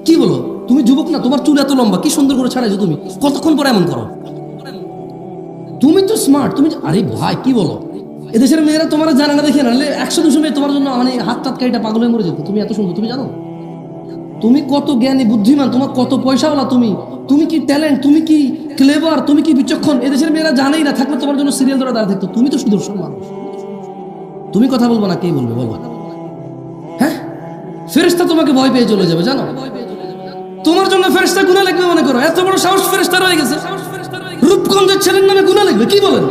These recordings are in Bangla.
কি বলো? তুমি যুবক না? তোমার চুল এত লম্বা, কি সুন্দর করে ছাড়াইছো তুমি, কতক্ষণ পরে এমন করো? তুমি তো স্মার্ট, তুমি আরে ভাই কি বলো? এদেশের মেয়েরা তোমার জানে না, দেখে না 100-200 মেয়ে তোমার জন্য মানে হাত টাত কাইটা পাগল হয়ে মরে যেত। তুমি এত সুন্দর, তুমি জানো তুমি কত জ্ঞানী বুদ্ধিমান, তোমার কত পয়সাওয়ালা, তুমি কি ট্যালেন্ট, তুমি কি ক্লেভার, তুমি কি বিচক্ষণ, এদেশের মেয়েরা জানেই না। থাকলে তোমার জন্য সিরিয়াল ধরে দাঁড়া থাকতো। তুমি তো সুদর্শন মানুষ, তুমি কথা বলবো না, কে বলবে বলো? হ্যাঁ, ফেরেশতা তোমাকে ভয় পেয়ে চলে যাবে জানো। তোমার জন্য ফেরেশতা গুনাহ লিখবে মনে করো? এত বড় সাহস ফেরেশতা রয়ে গেছে, রূপগঞ্জের ছেলের নামে গুনাহ লিখবে? কি বলেন?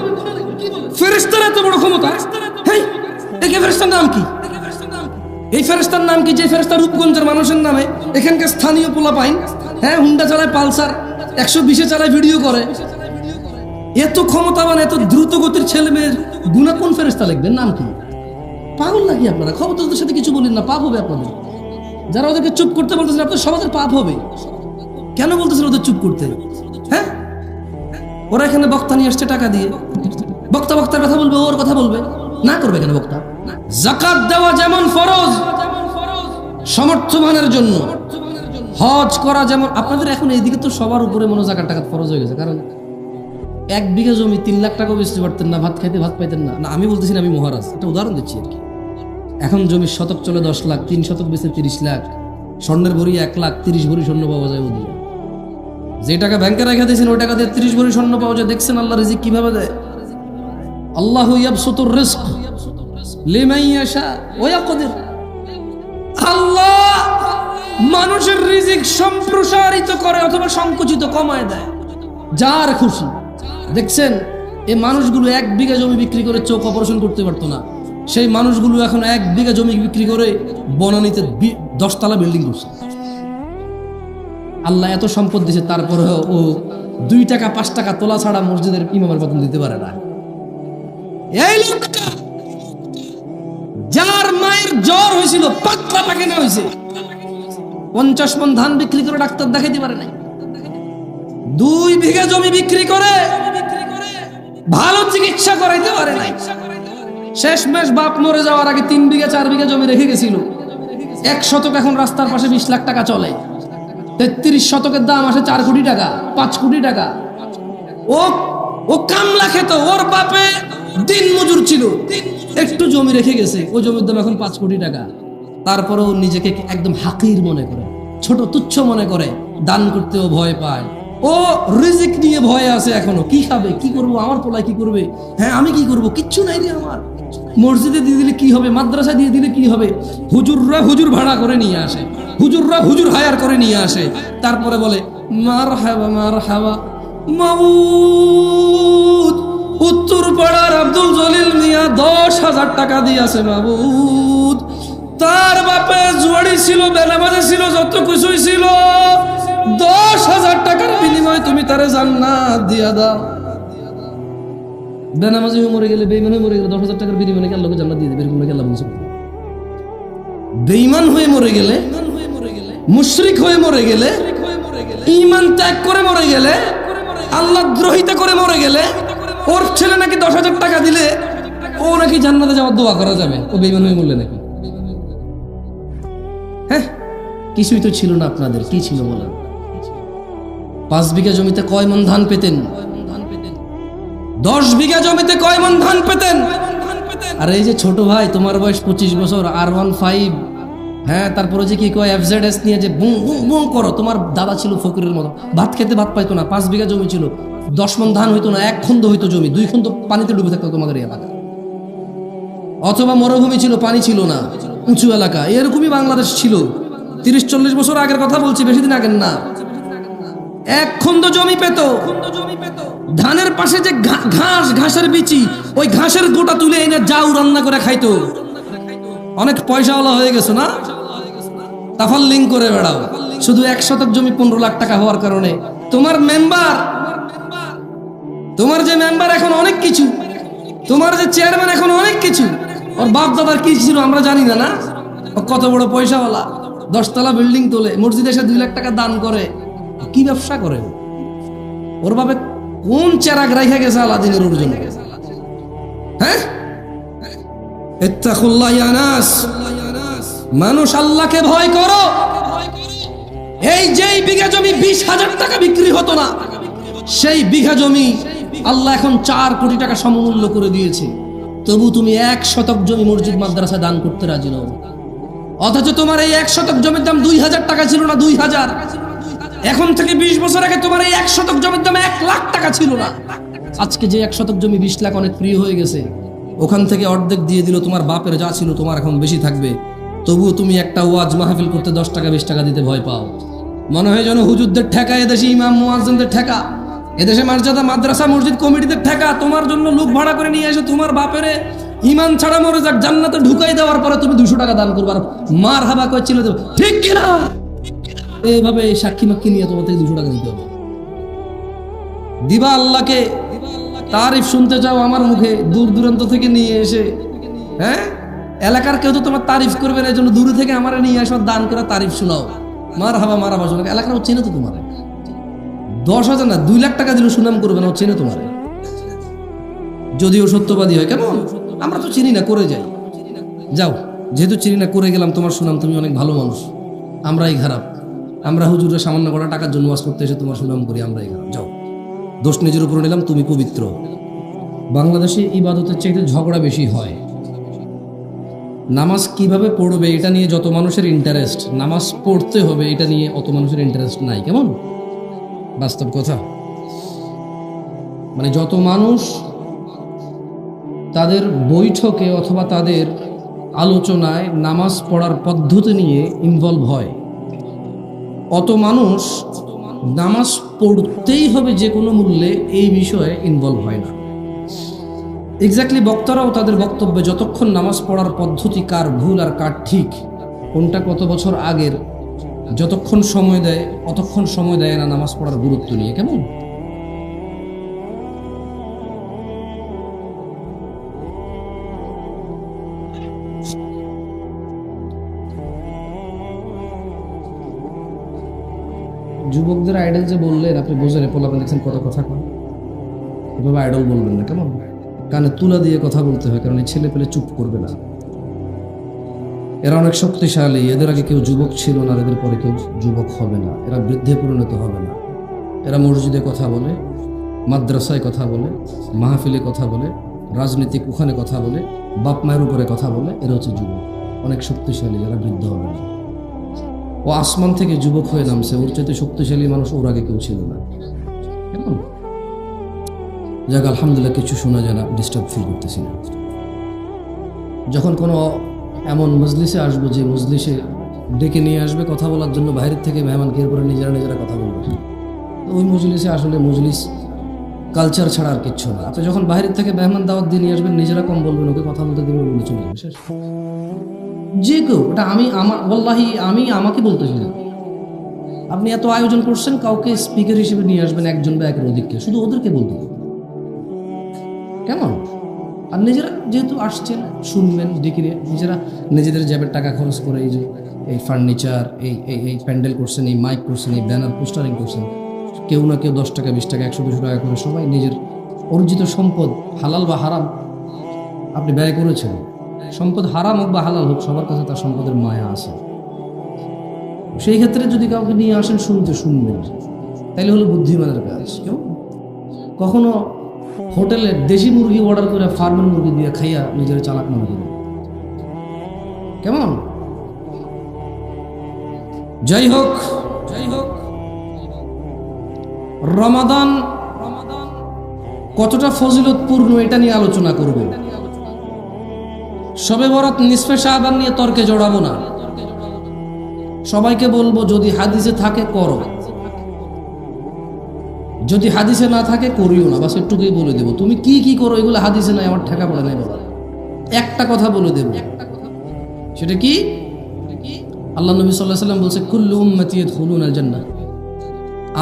ফেরেশতার এত বড় ক্ষমতা? হেই, এই ফেরেশতার নাম কি? এই ফেরেশতার নাম কি যে ফেরেশতা রূপগঞ্জের মানুষের নামে এখানকার স্থানীয় পোলাপাইন, হ্যাঁ, হুন্ডা চালায়, পালসার 120-এ চালায়, ভিডিও করে? এত ক্ষমতাবান, এত দ্রুত গতির ছেলে মেয়ের গুনাহ কোন ফেরেশতা লিখবেন? নাম কি? পাগল নাকি আপনারা? ক্ষমতাদের সাথে কিছু বলেন না, পাপ হবে আপনাদের। যারা ওদেরকে চুপ করতে বলতেছেন, আপনার সমাজের পাপ হবে। কেন বলতেছেন ওদের চুপ করতে? হ্যাঁ, ওরা এখানে বক্তা নিয়ে আসছে টাকা দিয়ে, বক্তার কথা বলবে, ওর কথা বলবে না, করবে কেন বক্তা? যাকাত দেওয়া যেমন ফরজ সমর্থবানের জন্য, হজ করা যেমন। আপনাদের এখন এইদিকে তো সবার উপরে মনে জাকাত টাকাত ফরজ হয়ে গেছে, কারণ 1 বিঘা জমি 3 লাখ টাকা বেচতে পারতেন না, ভাত খাইতে ভাত পাইতেন না। না, আমি বলতেছি না, আমি মহারাজ, একটা উদাহরণ দিচ্ছি আর কি। এখন জমির শতক চলে 10 লাখ, 3 শতক বেচে 30 লাখ, স্বর্ণের ভরি 1 লাখ, 30 ভরি স্বর্ণ পাওয়া যায় ওদিকে। যে টাকা ব্যাংকে রেখে দিয়েছেন ওই টাকা দিয়ে 30 ভরি স্বর্ণ পাওয়া যায়। দেখছেন আল্লাহ রিজিক কিভাবে দেয়? আল্লাহু ইয়াবসুতুর রিজক লিমান ইয়াশা ওয়া ইয়াকদির। আল্লাহ মানুষের রিজিক সম্প্রসারিত করে অথবা সংকুচিত কমায় দেয়, যার খুশি। দেখছেন এই মানুষগুলো 1 বিঘা জমি বিক্রি করে চোখ অপারেশন করতে পারতো না, সেই মানুষগুলো এখন 1 বিঘা জমি বিক্রি করে বনানীতে 10 তলা বিল্ডিং করছে। আল্লাহ এত সম্পদ দিয়েছে, তারপরে ও 2 টাকা 5 টাকা তোলা ছাড়া মসজিদের ইমামের বেতন দিতে পারে না। এই লোকটা যার মায়ের জ্বর হয়েছিল, পাতলা পায়খানা হয়েছে, 50 মণ ধান বিক্রি করে ডাক্তার দেখাইতে পারে নাই। 2 বিঘা জমি বিক্রি করে ভালো চিকিৎসা করাইতে পারে নাই। শেষমেশ বাপ মরে যাওয়ার আগে 3 বিঘা 4 বিঘা জমি রেখে গেছিল। 1 শতক এখন রাস্তার পাশে 20 লাখ টাকা চলে। 33 শতকের দাম আসে 4 কোটি টাকা, 5 কোটি টাকা। ও কামলা খেত, ওর বাপে দিন মজুর ছিল, একটু জমি রেখে গেছে, ওই জমির দাম এখন 5 কোটি টাকা। তারপরেও নিজেকে একদম হাকির মনে করে, ছোট তুচ্ছ মনে করে, দান করতেও ভয় পায়। ও রিজিক নিয়ে ভয় আছে এখনো। কি খাবে, কি করব, আমার পোলায় কি করবে, হ্যাঁ আমি কি করব, কিচ্ছু নাই রে আমার। মসজিদে দিয়ে দিলে কি হবে, মাদ্রাসা দিয়ে দিলে কি হবে? হুজুররা হুজুর ভাড়া করে নিয়ে আসে, হুজুররা হুজুর হায়ার করে নিয়ে আসে, তারপরে বলে মারহাবা মারহাবা মাবুদ। উত্তর পাড়ার আব্দুল জলিল মিয়া 10,000 টাকা দিয়েছে মাবুদ। তার বাপে জুয়ারি ছিল, বেনামাজি ছিল, যত কিছুই ছিল, 10,000 টাকার বিনিময়ে তুমি তারে জান্নাত দিয়া দাও। বেনামাজি হয়ে মরে গেলে, বেঈমান হয়ে মরে গেলে 10,000 টাকার বিনিময়ে কি আল্লাহকে জান্নাত দিয়ে দেবে? এরকম নাকি আল্লাহ বলছে? বেঈমান হয়ে মরে গেলে, মুশরিক হয়ে মরে গেলে, ঈমান ত্যাগ করে মরে গেলে, আল্লাহ দ্রোহিতা করে মরে গেলে, ওর ছেলে নাকি 10,000 টাকা দিলে ও নাকি জান্নাতে যাওয়ার দোয়া করা যাবে? ও বেঈমান হয়ে মরলে নাকি? হ্যাঁ, কিছুই তো ছিল না আপনাদের। কি ছিল বলেন? 5 বিঘা জমিতে কয় মণ ধান পেতেন? 10 বিঘা জমিতে কয় মণ ধান পেতেন? আর এই যে ছোট ভাই, তোমার বয়স 25 বছর, R15, হ্যাঁ, তারপরে যে কি কয় FZS নিয়ে যে বুম বুম বুম করো। তোমার দাদা ছিল ফকিরের মতো, ভাত খেতে ভাত পাইতো না, 5 বিঘা জমি ছিল, 10 মণ ধান হইতো না, 1 খন্দ হইতো জমি, 2 খন্দ পানিতে ডুবে থাকতো তোমাদের এলাকা। অথবা মরুভূমি ছিল, পানি ছিল না, উঁচু এলাকা। এরকমই বাংলাদেশ ছিল 30-40 বছর আগের কথা বলছি, বেশি দিন আগের না। 1 খন্দ জমি পেত, ধানের পাশে যে ঘাসের বিচি, ওই ঘাসের গোটা তুলে এনে জাউ রান্না করে খাইতো। অনেক পয়সাওয়ালা হয়ে গেছো না, তাফাল্লিং করে বেড়াও। শুধু 1 শতক জমি 15 লাখ টাকা হওয়ার কারণে তোমার যে মেম্বার এখন অনেক কিছু, তোমার যে চেয়ারম্যান এখন অনেক কিছু। ওর বাপ দাদার কি ছিল আমরা জানি না, না? ও কত বড় পয়সাওয়ালা, 10 তলা বিল্ডিং তোলে, মসজিদে এসে 2 লাখ টাকা দান করে। কি ব্যবসা করে? ওর বাপে কোন চেরাগ রাইখা গেছে আলাদিনের জন্য? হ্যাঁ, ইত্তাকুল্লাহ ইয়া নাস, মানুষ আল্লাহকে ভয় করো। 20,000 টাকা বিক্রি হতো না, সেই বিঘা জমি আল্লাহ এখন 4 কোটি টাকা সমমূল্য করে দিয়েছে। তবু তুমি 1 শতক জমি মসজিদ মাদ্রাসা দান করতে রাজি নও। অথচ তোমার এই 1 শতক জমির দাম 2,000 টাকা ছিল না, 2,000। এখন থেকে 20 বছর আগে তোমার এই 1 শতক জমির দাম 1 লাখ টাকা ছিল না। আজকে যে 1 শতক জমি 20 লাখ অনেক প্রিয় হয়ে গেছে, ওখান থেকে অর্ধেক দিয়ে দিল, তোমার বাপের যা ছিল তোমার এখন বেশি থাকবে। তবুও তুমি একটা ওয়াজ মাহফিল করতে 10 টাকা 20 টাকা দিতে ভয় পাও। মনে হয় যেন হুজুরদের ঠেকা, এদেশে ইমাম মুয়াজ্জিনদের ঠেকা, এদেশে মর্যাদা মাদ্রাসা মসজিদ কমিটিদের ঠেকা। তোমার জন্য লোক ভাড়া করে নিয়ে এসে তোমার বাপেরে ইমান ছাড়া মরে যাক জান্নাতে ঢুকাই দেওয়ার পরে তুমি 200 টাকা দান করবার মার হাবা কইছিল, ঠিক কিনা? এইভাবে সাক্ষী মাক্ষী নিয়ে তোমার থেকে 200 টাকা দিতে হবে। দিবা আল্লাহকে, তারিফ শুনতে চাও আমার মুখে দূর দূরান্ত থেকে নিয়ে এসে, হ্যাঁ? এলাকার কেউ তো তোমার তারিফ করবে না, এই জন্য দূরে থেকে আমার নিয়ে এসে দান করে তারিফ শোনাও, মার হাবা শোনাও। এলাকার ও চেনে তো তোমার, 10,000 না 2 লাখ টাকা দিলেও সুনাম করবে না, ও চেনে তোমার, যদিও সত্যবাদী হয়। কেন? আমরা তো চিনি না, করে যাই। যাও, যেহেতু চিনি না করে গেলাম, তোমার সুনাম, তুমি অনেক ভালো মানুষ, আমরাই খারাপ। আমরা হুজুরের সামান্য কটা টাকার জন্য ওয়াজ করতে এসে তোমার সুনাম করি, আমরাই খারাপ। যাও, দোষ নিজের উপর নিলাম, তুমি পবিত্র। বাংলাদেশে ইবাদতের চাইতে ঝগড়া বেশি হয়। নামাজ কিভাবে পড়বে এটা নিয়ে যত মানুষের ইন্টারেস্ট, নামাজ পড়তে হবে এটা নিয়ে অত মানুষের ইন্টারেস্ট নাই। কেমন? বাস্তব কথা। মানে যত মানুষ তাদের বৈঠকে অথবা তাদের আলোচনায় নামাজ পড়ার পদ্ধতি নিয়ে ইনভলভ হয়, অত মানুষ নামাজ পড়তেই হবে যে কোনো মূল্যে এই বিষয়ে ইনভলভ হয় না। এক্স্যাক্টলি বক্তারাও তাদের বক্তব্যে যতক্ষণ নামাজ পড়ার পদ্ধতি কার ভুল আর কার ঠিক, কোনটা কত বছর আগের, যতক্ষণ সময় দেয় অতক্ষণ সময় দেয় না নামাজ পড়ার গুরুত্ব নিয়ে। কেমন? যুবকদের আইডল যে বললেন, আপনি বোঝেন পোলাপেন দেখছেন কত কথা কন, এভাবে আইডল বলবেন না। কেমন? কানে তুলা দিয়ে কথা বলতে হয়, কারণ এই ছেলে পেলে চুপ করবে না। এরা অনেক শক্তিশালী, এদের আগে কেউ যুবক ছিল না, এদের পরে কেউ যুবক হবে না। এরা বৃদ্ধে পরিণত হবে না। এরা মসজিদে কথা বলে, মাদ্রাসায় কথা বলে, মাহফিলে কথা বলে, রাজনীতিক ওখানে কথা বলে, বাপ মায়ের উপরে কথা বলে। এরা হচ্ছে যুবক, অনেক শক্তিশালী, যারা বৃদ্ধ হবে না। ও আসমান থেকে যুবক হয়ে নামছে, ওর চাইতে শক্তিশালী মানুষ ওর আগে কেউ ছিল না। কেমন? যাক, আলহামদুলিল্লাহ, কিছু শোনা যায় না, ডিস্টার্ব ফিল করতেছি না। যখন কোনো এমন মজলিসে আসবো যে মজলিসে ডেকে নিয়ে আসবে কথা বলার জন্য বাইরের থেকে মেহমানকে, এরপরে নিজেরা নিজেরা কথা বলবে, ওই মজলিসে আসলে মজলিস কালচার ছাড়া আর কিচ্ছু না। আপনি যখন বাইরের থেকে মেহমান দাওয়াত দিয়ে নিয়ে আসবেন, নিজেরা কম বলবেন, ওকে কথা বলতে দিবেন, বলে চলে যাবে, শেষ। যে কেউ, এটা আমি আমাকে বলতেছি না। আপনি এত আয়োজন করছেন, কাউকে স্পিকার হিসেবে নিয়ে আসবেন, একজন বা একের অধিককে, শুধু ওদেরকে বলতে দিন। কেমন? আর নিজেরা যেহেতু আসছেন, শুনবেন, ডেকে নিজেরা নিজেদের জ্যাবের টাকা খরচ করে এই যে এই ফার্নিচার, এই প্যান্ডেল করছেন, এই মাইক করছেন, এই ব্যানার পোস্টারিং করছেন, কেউ না কেউ 10 টাকা 20 টাকা 100-200 টাকা করে সবাই নিজের অর্জিত সম্পদ, হালাল বা হারাম, আপনি ব্যয় করেছেন। সম্পদ হারাম হোক বা হালাল হোক, সবার কাছে তার সম্পদের মায়া আছে। সেই ক্ষেত্রে যদি কাউকে নিয়ে আসেন শুনবেন, তাইলে হলো বুদ্ধিমানের কাজ। কেউ কখনো হোটেলে দেশি মুরগি অর্ডার করে ফার্মের মুরগি দিয়ে খাইয়া নিজের চালাক মনে করবে। কেমন? যাই হোক, রমাদান কতটা ফজিলতপূর্ণ এটা নিয়ে আলোচনা করব। শবে বরাত, নিসফে শাবান নিয়ে তর্কে জড়াবো না। সবাইকে বলবো, যদি হাদিসে থাকে করো, যদি হাদিসে না থাকে করিও না। বাস একটুকুই বলে দেবো। তুমি কি কি করো এগুলো হাদিসে নাই, আমার ঠেকা পড়ে নাই বলা। একটা কথা বলে দেব, সেটা কি? আল্লাহ নবী সাল্লাল্লাহু আলাইহি ওয়াসাল্লাম বলছে, কুল্লু উম্মতি ইয়াদখুলুনাল জান্নাহ,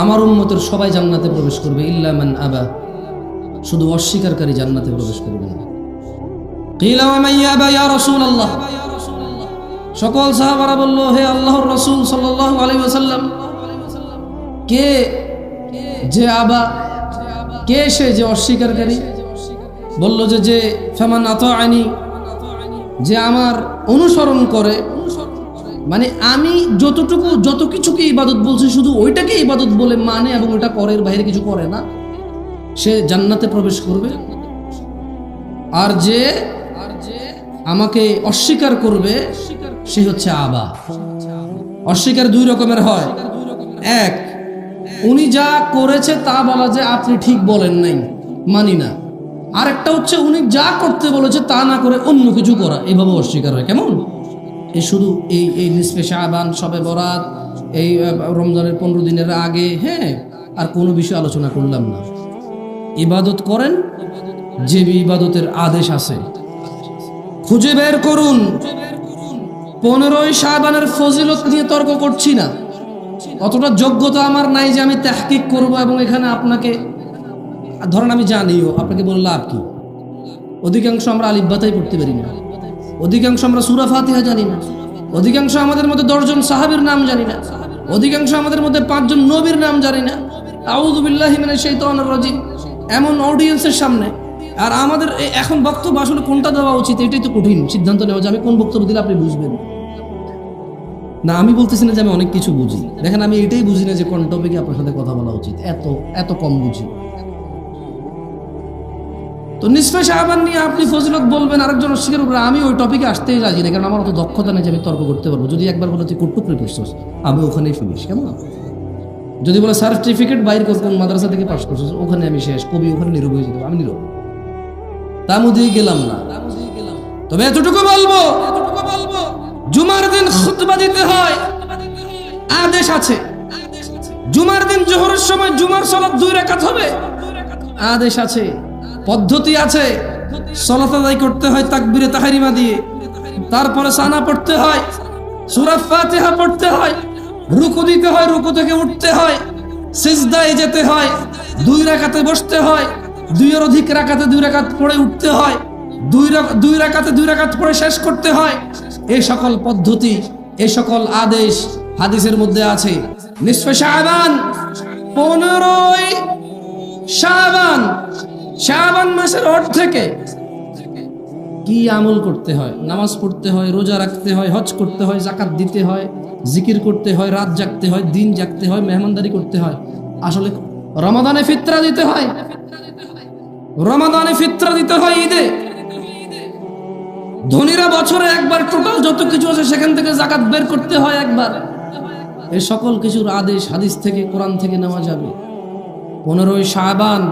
আমার উম্মতের সবাই জান্নাতে প্রবেশ করবে, ইল্লা মান আবা, শুধু অস্বীকারী জান্নাতে প্রবেশ করবে না। কিলা ওয়া মান ইয়াবা ইয়া রাসূলুল্লাহ, সকল সাহাবারা বলল, হে আল্লাহর রাসূল সাল্লাল্লাহু আলাইহি ওয়াসাল্লাম, কে যে আবা, কে সে যে অস্বীকারী? বলল যে ফামান আতাআনি, যে আমার অনুসরণ করে, মানে আমি যত কিছুকে ইবাদত বলছি শুধু ওইটাকে ইবাদত বলে মানে এবং ওটা করের বাইরে কিছু করে না, সে জান্নাতে প্রবেশ করবে। আর যে আমাকে অস্বীকার করবে সে হচ্ছে আবা। অস্বীকার দুই রকমের হয়। এক, উনি যা করেছে তা বলা যে আপনি ঠিক বলেন নাই, মানি না। আরেকটা হচ্ছে উনি যা করতে বলেছে তা না করে অন্য কিছু করা, এইভাবে অস্বীকার হয়। কেমন? এই শুধু এই নিসফে শাবান, শবে বরাত, এই রমজানের 15 দিনের আগে, হ্যাঁ, আর কোনো বিষয় আলোচনা করলাম না। ইবাদত করেন, যে ইবাদতের আদেশ আছে খুঁজে বের করুন। 15ই শাবানের ফজিলত নিয়ে তর্ক করছি না, অতটা যোগ্যতা আমার নাই যে আমি তাহকিক করব এবং এখানে আপনাকে, ধরেন আমি জানিও, আপনাকে বলে লাভ কি? অধিকাংশ আমরা আলিফ বাতাই পড়তে পারি না, অধিকাংশ আমরা সূরা ফাতিহা জানি না, অধিকাংশ আমাদের মধ্যে 10 জন সাহাবীর নাম জানি না, অধিকাংশ আমাদের মধ্যে 5 জন নবীর নাম জানি না। আউযু বিল্লাহি মিনাশ শাইতানির রাজিম, এমন অডিয়েন্সের সামনে। আর আমাদের এখন বক্তব্য আসলে কোনটা দেওয়া উচিত, এটাই তো কঠিন সিদ্ধান্ত নেওয়া যে আমি কোন বক্তব্য দিলে আপনি বুঝবেন। না, আমি বলতেছি না যে আমি অনেক কিছু বুঝি, দেখেন আমি এটাই বুঝি না যে কোন টপিকে আপনার সাথে কথা বলা উচিত, এত কম বুঝি। তো নিসফে শাবান নিয়ে আপনি ফজিলত বলবেন, আরেকজন অস্বীকার করবে, আমি ওই টপিকে আসতেই রাজি না, কারণ আমার অত দক্ষতা নেই যে আমি তর্ক করতে পারবো। যদি একবার বলে তুই কটুকরে পড়ছিস, আমি ওখানেই ফিনিশ। কেমন? যদি বলে সার্টিফিকেট বাইর কোন মাদ্রাসা থেকে পাস করছিস, ওখানে আমি শেষ, কবি ওখানে নীরব হয়ে যেত, আমি নীরব, তা মধ্যেই গেলাম না। তবে এতটুকু বলবো, জুমার দিন খুতবা দিতে হয়, আদেশ আছে। জুমার দিন জোহরের সময় জুমার সালাত 2 রাকাত হবে, আদেশ আছে, পদ্ধতি আছে। সালাত আদায় করতে হয় তাকবীরে তাহরিমা দিয়ে, তারপরে সানা পড়তে হয়, সূরা ফাতিহা পড়তে হয়, রুকু দিতে হয়, রুকু থেকে উঠতে হয়, সিজদায় যেতে হয়, 2 রাকাতে বসতে হয়, 2 এর অধিক রাকাতে 2 রাকাত পড়ে উঠতে হয়, 2 রাকাতে 2 রাকাত পড়ে শেষ করতে হয়। এই সকল পদ্ধতি, এই সকল আদেশ হাদিসের মধ্যে আছে। নিসফে শাবান, 15ই শাবান, শাবান মাসের অর্ধেকে কি আমল করতে হয়? নামাজ পড়তে হয়, রোজা রাখতে হয়, হজ করতে হয়, যাকাত দিতে হয়, জিকির করতে হয়, রাত জাগতে হয়, দিন জাগতে হয়, মেহমানদারি করতে হয়। আসলে রমাদানে ফিতরা দিতে হয়, রমাদানে ফিতরা দিতে হয় ঈদে। ধনীরা বছরে একবার টোটাল যত কিছু আছে সেখান থেকে যাকাত বের করতে হয় একবার। এই সকল কিছুর আদেশ হাদিস থেকে, কোরআন থেকে নেওয়া যাবে। 15ই শাবান,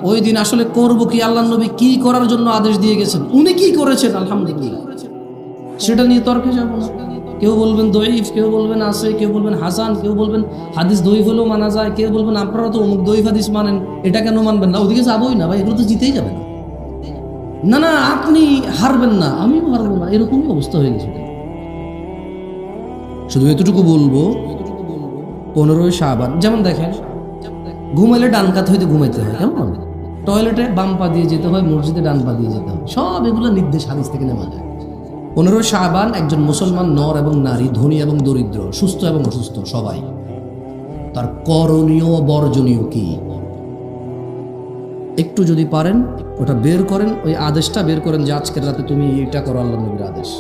ওই দিন আসলে করব কি, আল্লাহর নবী কি করার জন্য আদেশ দিয়ে গেছেন, উনি কি করেছেন আলহামদুলিল্লাহ, সেটা নিয়ে তর্কে যাব না। কেউ বলবেন দঈফ, কেউ বলবেন আছে, কেউ বলবেন হাসান, কেউ বলবেন হাদিস দঈফ হলেও মানা যায়, কেউ বলবেন আপনারা তো অমুক দঈফ হাদিস মানেন, এটা কেন মানবেন না? ওদিকে যাবোই না ভাই, এগুলো তো জিতেই যাবে না। না না, আপনি হারবেন না, আমিও হারবো না, এরকমই অবস্থা হয়ে গেছে। শুধু এতটুকু বলবো, 15ই শাবান, যেমন দেখেন ঘুমাইলে ডান কাত হইতে ঘুমাইতে হয়, কেমন? টয়লেটে বাম পা দিয়ে যেতে হয়, মসজিদে ডান পা দিয়ে যেতে হয়, সব এগুলো নির্দেশ হাদিস থেকে নেওয়া যায়। 15ই শাবান একজন মুসলমান নর এবং নারী, ধনী এবং দরিদ্র, সুস্থ এবং অসুস্থ সবাই, তার করণীয় বর্জনীয় কি একটু যদি পারেন ওটা বের করেন, ওই আদেশটা বের করেন যে আজকের রাতে তুমি এটা করো, আল্লাহর নবীর আদেশ,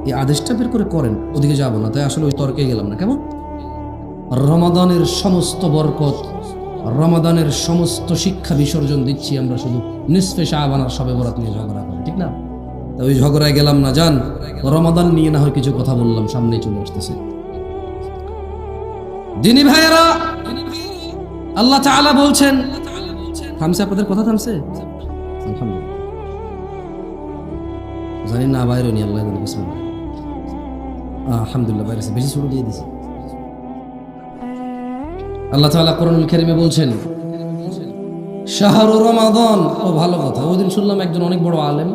এই আদেশটা বের করে করেন, ওদিকে যাবো না। তাই আসলে ওই তর্কে গেলাম না। কেমন? রমাদানের সমস্ত বরকত, রমাদানের সমস্ত শিক্ষা বিসর্জন দিচ্ছি আমরা শুধু নিসফে শাবান আর শবে বরাত নিয়ে ঝগড়া করে, ঠিক না? ওই ঝগড়ায় গেলাম না। যান, রমাদান নিয়ে না হয় কিছু কথা বললাম, সামনেই চলে আসতেছে। দিনী ভাইয়েরা, আল্লাহ তাআলা বলছেন, থামছে আপনাদের কথা? থামছে? আলহামদুলিল্লাহ। জানি না বাইরে নি, আল্লাহ জানে। বিসমিল্লাহ। আলহামদুলিল্লাহ, বাইরে বেশি ছোট দিয়ে দিছি। আল্লাহ তাআলা কোরআনুল কারীমে বলছেন শাহরু রমাদান। ও ভালো কথা, ওই দিন শুনলাম একজন অনেক বড় আলেম,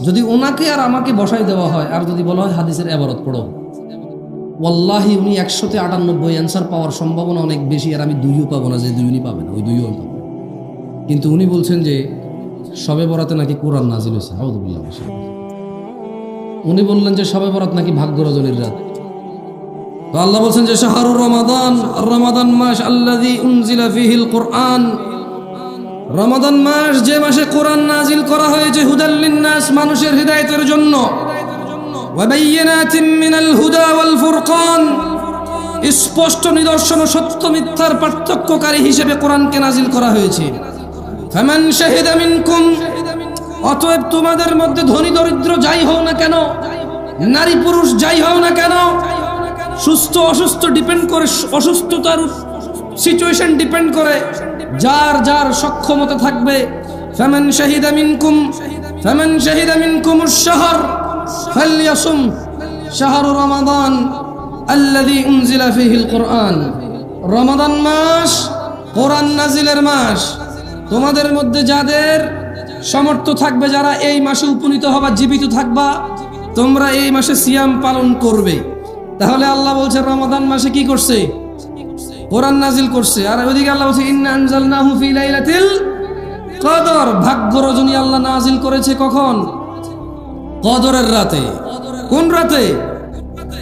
যদি ওনাকে আর আমাকে বসাই দেওয়া হয় আর যদি বলা হয় হাদিসের ইবারত পড়ো, ওয়াল্লাহি উনি 100তে 98 অ্যান্সার পাওয়ার সম্ভাবনা অনেক বেশি, আর আমি 2ও পাবো না, যে 2 উনি পাবেন, ওই 2ও আমি পাবো। কিন্তু উনি বলছেন যে শবে বরাতে নাকি কোরআন নাজিল হয়েছে। আউযুবিল্লাহ। উনি বললেন যে শবে বরাত নাকি ভাগ্য রজনীর রাত। তো আল্লাহ বলছেন যে শাহরুর রমাদান, রমাদান মাস আল্লাযী উনজিলা ফীহিল কুরআন, রমাদান মাস যে মাসে কোরআন নাজিল করা হয়েছে, হুদাল লিন্নাস, মানুষের হিদায়াতের জন্য। ওয়া বাইয়িনাতিন মিনাল হুদা ওয়াল ফুরকান, স্পষ্ট নিদর্শন ও সত্য মিথ্যার পার্থক্যকারী হিসেবে কোরআনকে নাজিল করা হয়েছে। ফামান শাহিদা মিনকুম, অতএব তোমাদের মধ্যে ধনী দরিদ্র যাই হও না কেন, নারী পুরুষ যাই হও না কেন, সুস্থ অসুস্থ ডিপেন্ড করে, অসুস্থতার সিচুয়েশন ডিপেন্ড করে, যার যার সক্ষমতা থাকবে। ফামান শাহিদা মিনকুমুশ শাহর ফালইয়াসুম শাহরু রমাদান আল্লাযী উনজিলা ফীহিল কুরআন। রমাদান মাস কোরআন নাজিলের মাস। তোমাদের মধ্যে যাদের সামর্থ্য থাকবে, যারা এই মাসে উপনীত হবা, জীবিত থাকবা, তোমরা এই মাসে সিয়াম পালন করবে। তাহলে আল্লাহ বলছে রমাদান মাসে কি করছে? কোরআন নাজিল করছে। আর ওইদিকে আল্লাহ বলছে ইন্না আনজালনাহু ফি লাইলাতিল কদর, ভাগ্য রজনী আল্লাহ নাজিল করেছে কখন? কদরের রাতে। কোন রাতে?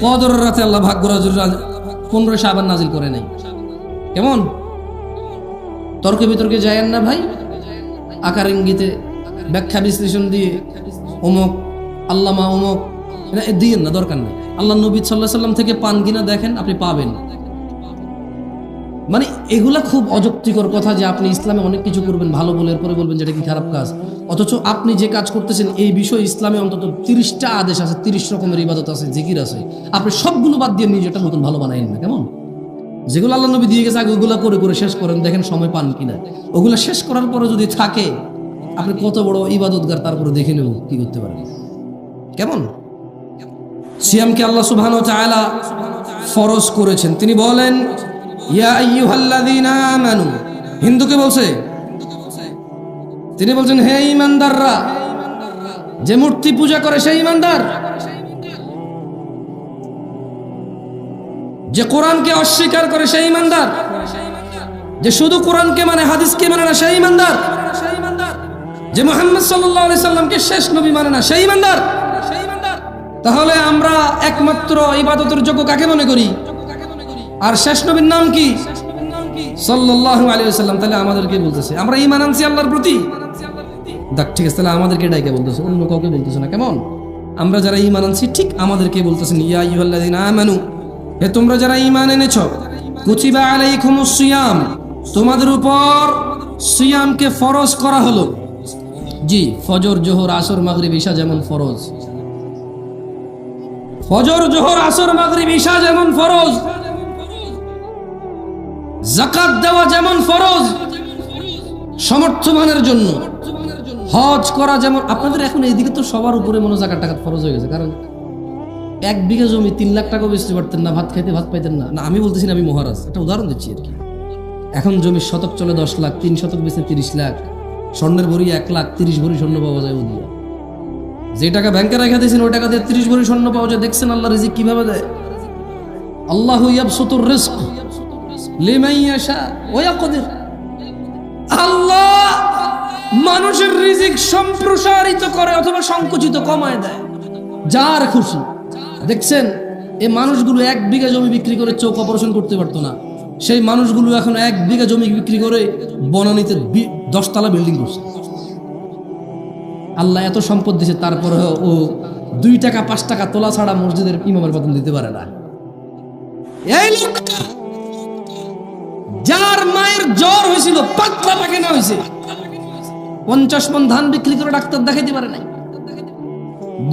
কদরের রাতে আল্লাহ ভাগ্য রজনী 15 শাবান নাজিল করে নাই। কেমন তর্কে বিতর্কে যায়েন না ভাই, আকার ইঙ্গিতে ব্যাখ্যা বিশ্লেষণ দিয়ে অমুক আল্লামা অমুক দিয়েন না, দরকার নেই। আল্লাহ নবী সাল্লাল্লাহু আলাইহি সাল্লাম থেকে পান কিনা দেখেন, আপনি পাবেন। মানে এগুলা খুব অযৌক্তিকর কথা যে আপনি ইসলামে অনেক কিছু করবেন ভালো বলে, এরপরে বলবেন যেটা কি খারাপ কাজ, অথচ আপনি যে কাজ করতেছেন এই বিষয়ে ইসলামে অন্তত 30টা আদেশ আছে, 30 রকমের ইবাদত আছে, জিকির আছে, আপনি সবগুলো বাদ দিয়ে নিজেটা নতুন ভালো বানাইন না। কেমন? যেগুলো আল্লাহ নবী দিয়ে গেছে আগে ওগুলা করে করে শেষ করেন, দেখেন সময় পান কিনা। ওগুলা শেষ করার পরে যদি থাকে, আপনি কত বড় ইবাদতগার তারপরে দেখে নেব কি করতে পারেন। কেমন? সিয়ামকে আল্লাহ সুবহানাহু ওয়া তাআলা ফরজ করেছেন। তিনি বলেন ইয়া আইয়ুহাল্লাযীনা আমানু, হিন্দুকে বলছে, তিনি বলছেন হে ঈমানদাররা, যে মূর্তি পূজা করে সেই ঈমানদার, যে কোরআনকে অস্বীকার করে সেই ঈমানদার, যে শুধু কোরআনকে মানে হাদিসকে মানে না সেই ঈমানদার, যে মুহাম্মদ সাল্লাল্লাহু আলাইহি সাল্লামকে শেষ নবী মানে না সেই ঈমানদার। তাহলে আমরা একমাত্র ইবাদতের যোগ্য কাকে মনে করি? আর শেষ নবীর নাম কি? সাল্লাল্লাহু আলাইহি ওয়াসাল্লাম। তাহলে আমাদেরকে বলতেছে আমরা ঈমান আনছি আল্লাহর প্রতি। দেখ ঠিক আছে, তাহলে আমাদেরকে ডাইকে বলতেছে, অন্য কাউকে বলতেছে না। কেমন? আমরা যারা ঈমান আনছি ঠিক আমাদেরকে বলতেছেন ইয়া আইয়ুহাল্লাযীনা আমানু, হে তোমরা যারা ঈমান এনেছো, কুতিবা আলাইকুমুস সিয়াম, তোমাদের উপর সিয়ামকে ফরজ করা হলো। জি, ফজর জোহর আসর মাগরিব ঈশা যেমন ফরজ, ফজর জোহর আসর মাগরিব ঈশা যেমন ফরজ, যাকাত দেওয়া যেমন ফরজ সমর্থমানের জন্য, হজ করা যেমন। আপনাদের এখন এইদিকে তো সবার উপরে মনে জাকাত টাকাত ফরজ হয়ে গেছে, কারণ 1 বিঘা জমি 3 লাখ টাকা বেচতে পারতেন না, ভাত খাইতে ভাত পাইতেন না। না আমি বলতেছি না, আমি মহারাজ, একটা উদাহরণ দিচ্ছি আর কি। এখন জমির শতক চলে 10 লাখ, 3 শতক বেচে 30 লাখ, স্বর্ণের ভরি 1 লাখ, 30 ভরি স্বর্ণ পাওয়া যায় ওদিকে। যে টাকা ব্যাংকে রেখে দিয়েছেন ওই টাকা দিয়ে 30 ভরি স্বর্ণ পাওয়া যায়। দেখছেন আল্লাহ রিজিক কিভাবে দেয়? আল্লাহু ইয়াবসুতুর রিজক লিমান ইয়াশা ওয়া ইয়াকদির। আল্লাহ মানুষের রিজিক সম্প্রসারিত করে অথবা সংকুচিত কমায় দেয়, যার খুশি। দেখছেন এই মানুষগুলো 1 বিঘা জমি বিক্রি করে চোখ অপারেশন করতে পারতো না, সেই মানুষগুলো এখন 1 বিঘা জমি বিক্রি করে বনানীতে 10 তলা বিল্ডিং করছে। আল্লাহ এত সম্পদ দিয়েছে, তারপরে ও 2 টাকা 5 টাকা তোলা ছাড়া মসজিদের ইমামের বেতন দিতে পারে না। এই লোকটা যার মায়ের জ্বর হয়েছিল, পাতলা পায়খানা হয়েছে, 50 মণ ধান বিক্রি করে ডাক্তার দেখাইতে পারে নাই,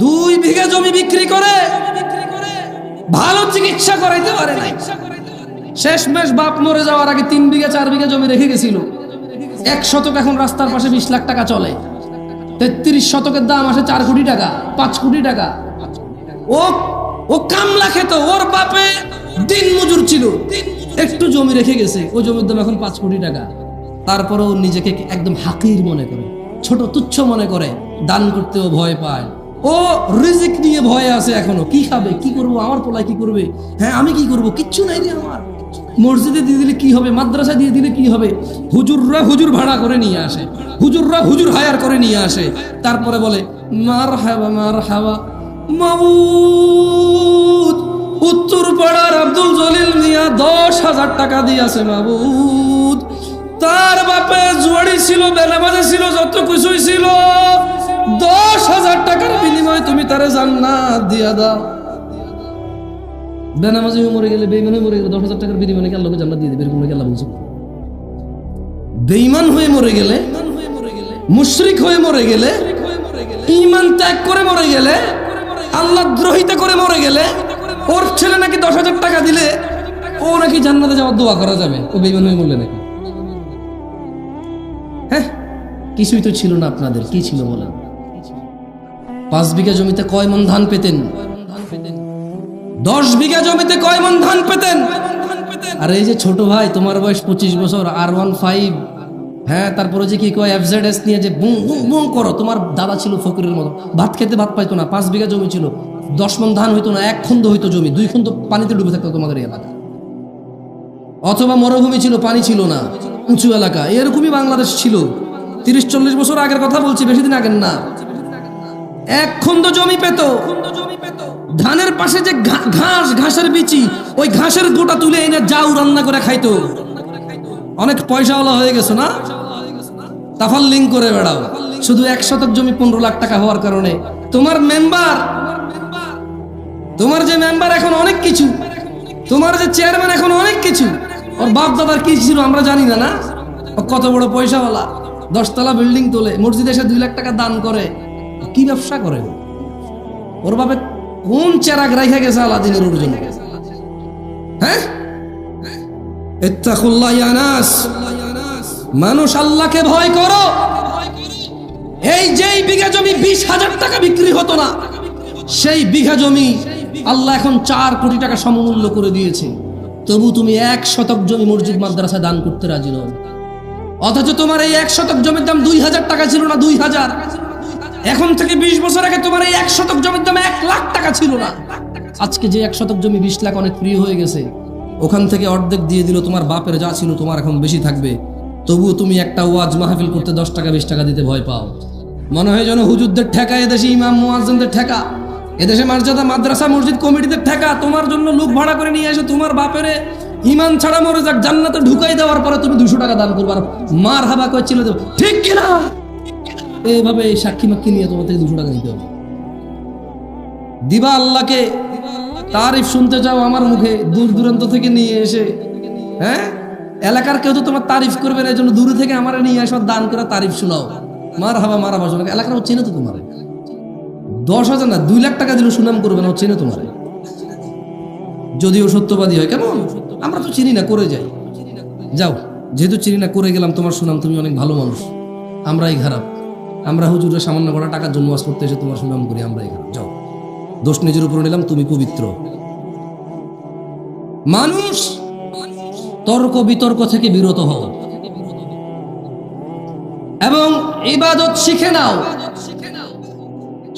2 বিঘা জমি বিক্রি করে ভালো চিকিৎসা করাইতে পারে নাই। শেষমেশ বাপ মরে যাওয়ার আগে 3 বিঘা 4 বিঘা জমি রেখে গেছিল। 1 শতক এখন রাস্তার পাশে 20 লাখ টাকা চলে। 33 শতকের দাম আসে 4 কোটি টাকা, 5 কোটি টাকা। ও কামলা খেত, ওর বাপে দিন মজুর ছিল, একটু জমি রেখে গেছে, ওই জমির দাম এখন 5 কোটি টাকা। তারপরেও নিজেকে একদম হাকির মনে করে, ছোট তুচ্ছ মনে করে, দান করতেও ভয় পায়। ও রিজিক নিয়ে ভয়ে আছে এখনো, কি খাবে, কি করবো, আমার পোলায় কি করবে, হ্যাঁ আমি কি করবো, কিচ্ছু নাই রে আমার। মসজিদে দিয়ে দিলে কি হবে, মাদ্রাসা দিয়ে দিলে কি হবে, হুজুররা হুজুর ভাড়া করে নিয়ে আসে, হুজুররা হুজুর হায়ার করে নিয়ে আসে, তারপরে বলে মারহাবা মারহাবা মাবুদ। উত্তর পাড়ার আব্দুল জলিল মিয়া 10,000 টাকা দিয়েছে মাবুদ। তার বাপে জুয়ারি ছিল, বেনামাজি ছিল, যত কিছুই ছিল, 10,000 টাকার বিনিময়ে তুমি তারে জান্নাত দিয়া দাও। বেনামাজি হয়ে মরে গেলে, বেঈমান হয়ে মরে গেলে 10,000 টাকার বিনিময়ে কি আল্লাহকে জান্নাত দিয়ে দিবে? এরকম নাকি আল্লাহ বলছেন? বেঈমান হয়ে মরে গেলে, মুশরিক হয়ে মরে গেলে, ঈমান ত্যাগ করে মরে গেলে, আল্লাহ দ্রোহিতা করে মরে গেলে ওর ছেলে নাকি 10,000 টাকা দিলে ও নাকি জান্নাতে যাওয়ার দোয়া করা যাবে? ও বেঈমান হয়ে মরলে নাকি? হ্যাঁ, কিছুই তো ছিল না আপনাদের। কি ছিল বলেন? 5 বিঘা জমিতে কয় মণ ধান পেতেন? 10 বিঘা জমিতে কয় মণ ধান পেতেন? আর এই যে ছোট ভাই, তোমার বয়স 25 বছর, R15, হ্যাঁ, তারপরে যে কি কয় FZS নিয়ে যে বুম বুম বুম করো। তোমার দাদা ছিল ফকিরের মতো, ভাত খেতে ভাত পাইতো না। 5 বিঘা জমি ছিল, 10 মণ ধান হইতো না, 1 খন্দ হইতো জমি, 2 খন্দ পানিতে ডুবে থাকতো তোমাদের এলাকা। অথবা মরুভূমি ছিল, পানি ছিল না, উঁচু এলাকা। এরকমই বাংলাদেশ ছিল। 30-40 বছর আগের কথা বলছি, বেশি দিন আগের না। 1 খন্দ জমি পেত, ধানের পাশে যে ঘাসের বিচি, ওই ঘাসের গোটা তুলে এনে জাউ রান্না করে খাইতো। অনেক পয়সাওয়ালা হয়ে গেছো না, তাফাল্লিং করে বেড়াও। শুধু 1 শতক জমি 15 লাখ টাকা হওয়ার কারণে তোমার যে মেম্বার এখন অনেক কিছু, তোমার যে চেয়ারম্যান এখন অনেক কিছু। ওর বাপ দাদার কি ছিল আমরা জানি না, না? ও কত বড় পয়সাওয়ালা, 10 তলা বিল্ডিং তোলে, মসজিদে এসে 2 লাখ টাকা দান করে। কি ব্যবসা করে? ওর বাপে কোন চেরাগ রাইখা গেছে আলাদিনের ওর জন্য? হ্যাঁ, ইত্তাকুল্লাহ ইয়া নাস, মানুষ আল্লাহকে ভয় করো। এই যেই বিঘা জমি 20,000 টাকা বিক্রি হতো না, সেই বিঘা জমি আল্লাহ এখন 4 কোটি টাকা সমমূল্য করে দিয়েছে। তবু তুমি 1 শতক জমি মসজিদ মাদ্রাসা দান করতে রাজি নও। অথচ তোমার এই 1 শতক জমির দাম 2,000 টাকা ছিল না, 2,000। এখন থেকে 20 বছর আগে তোমার এই 1 শতক জমির দাম 1 লাখ টাকা ছিল না। আজকে যে 1 শতক জমি 20 লাখ অনেক প্রিয় হয়ে গেছে। ওখান থেকে অর্ধেক দিয়ে দিল, তোমার বাপের যা ছিল তোমার এখন বেশি থাকবে। তবুও তুমি একটা ওয়াজ মাহফিল করতে 10 টাকা 20 টাকা দিতে ভয় পাও। মনে হয় যেন হুজুরদের ঠেকা, এদেশে ইমাম মুয়াজ্জিনদের ঠেকা, এদেশে মর্যাদা মাদ্রাসা মসজিদ কমিটিদের ঠেকা। তোমার জন্য লোক ভাড়া করে নিয়ে এসে তোমার বাপের ইমান ছাড়া মরে যাক, জান্নাতে ঢুকাই দেওয়ার পরে তুমি 200 টাকা দান করবার মার হাবা কইছিল, ঠিক কিনা? এইভাবে সাক্ষী মাক্ষী নিয়ে তোমার থেকে 200 টাকা নিতে হবে। দিবা আল্লাহকে, তারিফ শুনতে চাও আমার মুখে, দূর দূরান্ত থেকে নিয়ে এসে, হ্যাঁ, এলাকার কেউ তো তোমার তারিফ করবে না, এই জন্য দূরে থেকে আমার নিয়ে এসে দান করে তারিফ শোনাও, মার হাবা শোনাও। এলাকার ও চেনে তো তোমার, 10,000 না 2 লাখ টাকা দিলেও সুনাম করবে না, ও চেনে তোমার। যদিও সত্যবাদী হয়, কেমন? আমরা তো চিনি না, করে যাই। যাও, যেহেতু চিনি না, করে গেলাম, তোমার সুনাম, তুমি অনেক ভালো মানুষ, আমরাই খারাপ। আমরা হুজুরের সামান্য কটা টাকার জন্য ওয়াজ করতে এসে তোমার সুনাম করি, আমরাই খারাপ। যাও, দোষ নিজের উপর নিলাম, তুমি পবিত্র মানুষ। তর্ক বিতর্ক থেকে বিরত হও এবং ইবাদত শিখে নাও।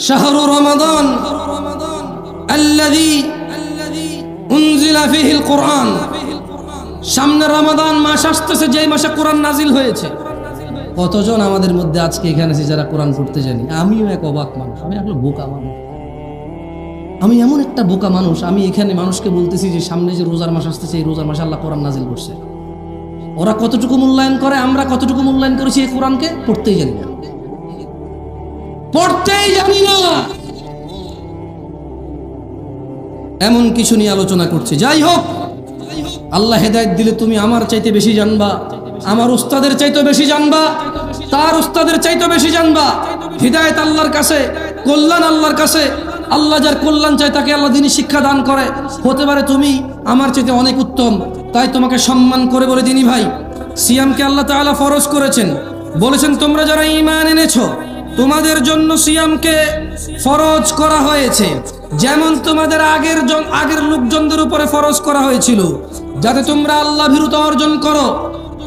শাহরু রমাদান আল্লাযী উনজিলা ফীহিল কুরআন, সামনে রমাদান মাস আসতেছে, যেই মাসে কোরআন নাজিল হয়েছে। কতজন আমাদের মধ্যে আজকে এখানে আছে যারা কোরআন পড়তে জানি? আমিও এক অবাক মানুষ, আমি আসলে বোকা মানুষ। আমি এমন একটা বোকা মানুষ, আমি এখানে মানুষকে বলতেছি যে সামনে যে রোজার মাস আসতেছে, এই রোজার মাসে আল্লাহ কোরআন নাজিল করছে। ওরা কতটুকু মূল্যায়ন করে, আমরা কতটুকু মূল্যায়ন করেছি এই কোরআনকে? পড়তেই জানি না, পড়তেই জানি না। এমন কিছু নিয়ে আলোচনা করছে। যাই হোক, আল্লাহ হেদায়েত দিলে তুমি আমার চাইতে বেশি জানবা, আমার উস্তাদের চাইতে বেশি জানবা, তার উস্তাদের চাইতে বেশি জানবা। হিদায়াত আল্লাহর কাছে, কল্যাণ আল্লাহর কাছে। আল্লাহ যার কল্যাণ চায় তাকে আল্লাহ দিনী শিক্ষা দান করে। হতে পারে তুমি আমার চাইতে অনেক উত্তম, তাই তোমাকে সম্মান করে বলে দিনী ভাই, সিয়ামকে আল্লাহ তাআলা ফরজ করেছেন। বলেছেন তোমরা যারা ঈমান এনেছো তোমাদের জন্য সিয়ামকে ফরজ করা হয়েছে, যেমন তোমাদের আগের লোকজনদের উপরে ফরজ করা হয়েছিল, যাতে তোমরা আল্লাহ ভীরুতা অর্জন করো।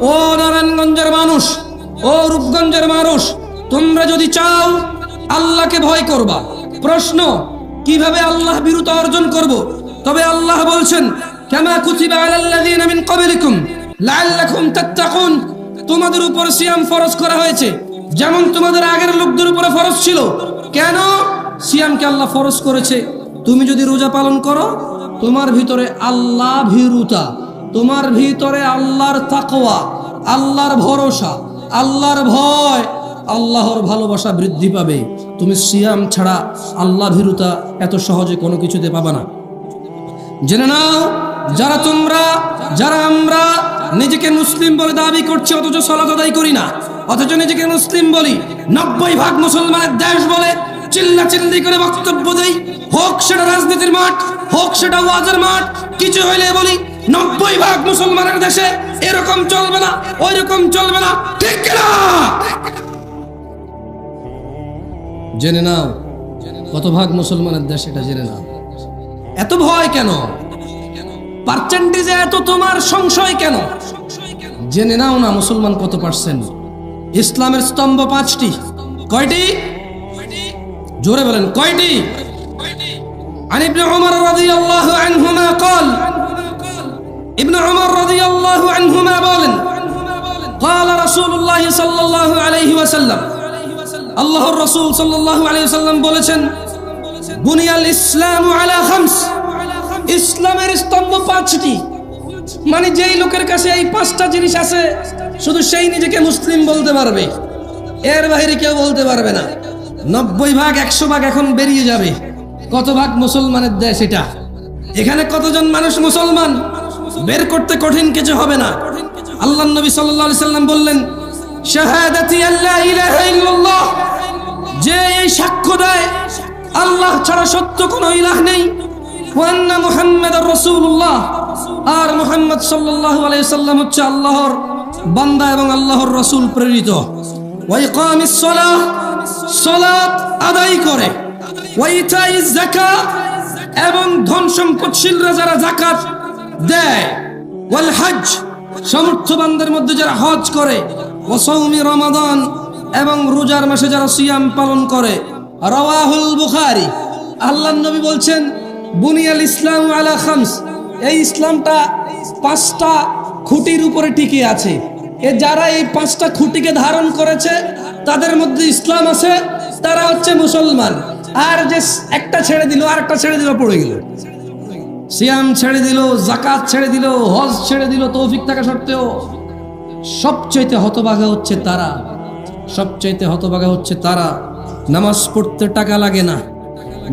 ও নারায়ণগঞ্জের মানুষ, ও রূপগঞ্জের মানুষ, তোমরা যদি চাও আল্লাহকে ভয় করবা। প্রশ্ন, কিভাবে আল্লাহ ভীরুতা অর্জন করব? তবে আল্লাহ বলছেন, কামা কুতিবা আলাল্লাযীনা মিন ক্বাবলিকুম লাআল্লাকুম তাত্তাকুন, তোমাদের উপর সিয়াম ফরজ করা হয়েছে যেমন তোমাদের আগের লোকদের উপরে ফরজ ছিল। কেন সিয়ামকে আল্লাহ ফরজ করেছে? তুমি যদি রোজা পালন করো, তোমার ভিতরে আল্লাহ ভীরুতা, তোমার ভিতরে আল্লাহর তাকওয়া, আল্লাহর ভরসা, আল্লাহর ভয়, আল্লাহর ভালোবাসা বৃদ্ধি পাবে। তুমি সিয়াম ছাড়া আল্লাহ ভীরুতা এত সহজে কোনো কিছুতে পাবা না। জেনে নাও, যারা আমরা নিজেকে মুসলিম বলে দাবি করছি অথচ সালাত আদায় করি না, অথচ নিজেকে মুসলিম বলি, 90% মুসলমানের দেশ বলে চিল্লাচিল্লি করে বক্তব্য দেই, হোক সেটা রাজনীতির মাঠ, হোক সেটা ওয়াজের মাঠ, কিছু হইলে বলি 90% মুসলমানের দেশে এরকম চলবে না, ওই রকম চলবে না, ঠিক কিনা? জেনে নাও কত ভাগ মুসলমানের দেশ, এটা জেনে নাও। এত ভয় কেন? পার্সেন্টেজে এত তোমার সংশয় কেন? জেনে নাও না মুসলমান কত পার্সেন্ট। ইসলামের স্তম্ভ 5টি। কয়টি? জোরে বলেন, কয়টি? عن ابن عمر رضي الله عنهما قال ابن عمر رضي الله عنهما বলেন قال رسول الله صلى الله عليه وسلم আল্লাহর রাসূল সাল্লাল্লাহু আলাইহি ওয়াসাল্লাম বলেছেন, বুনিয়াল ইসলামু আলা খামস, ইসলামের স্তম্ভ 5টি। মানে যেই লোকের কাছে এই 5টা জিনিস আছে শুধু সেই নিজেকে মুসলিম বলতে পারবে, এর বাইরে কেউ বলতে পারবে না। 90% 100% এখন বেরিয়ে যাবে। কত ভাগ মুসলমানের দেশ এটা? এখানে কতজন মানুষ মুসলমান বের করতে কঠিন কিছু হবে না। আল্লাহর নবী সাল্লাল্লাহু আলাইহি সাল্লাম বললেন, শাহাদাতি আল্লা ইলাহা ইল্লাল্লাহ, যে এই সাক্ষ্য দেয় আল্লাহ ছাড়া সত্য কোনো ইলাহ নেই, ওয়া আন্না মুহাম্মাদুর রাসূলুল্লাহ, আর মুহাম্মদ সাল্লাল্লাহু আলাইহি সাল্লাম হচ্ছে আল্লাহর বান্দা এবং আল্লাহর রাসূল প্রেরিত। ওয়া ইকামিস সালাহ, সালাত আদায় করে, ওয়া ইতাইজ যাকাত, এবং ধন সম্পদশীলরা যারা যাকাত দেয়, ওয়াল হজ, সমর্থবানদের মধ্যে যারা হজ করে, ওয়া সাওমি রমাদান, এবং রোজার মাসে যারা সিয়াম পালন করে। রাওয়াহুল বুখারী। আল্লাহর নবী বলছেন, বুনিয়াল ইসলামু আলা খামস, এই ইসলামটা 5টা খুঁটির উপরে টিকে আছে। যারা এই 5টা খুঁটিকে ধারণ করেছে তাদের মধ্যে ইসলাম আছে, তারা হচ্ছে মুসলমান। আর যে একটা ছেড়ে দিল, আরেকটা ছেড়ে দিল, পড়ে গেল। সিয়াম ছেড়ে দিল, যাকাত ছেড়ে দিল, হজ ছেড়ে দিল, তৌফিক থাকা সত্ত্বেও, সবচাইতে হতভাগা হচ্ছে তারা, সবচাইতে হতভাগা হচ্ছে তারা। নামাজ পড়তে টাকা লাগে না,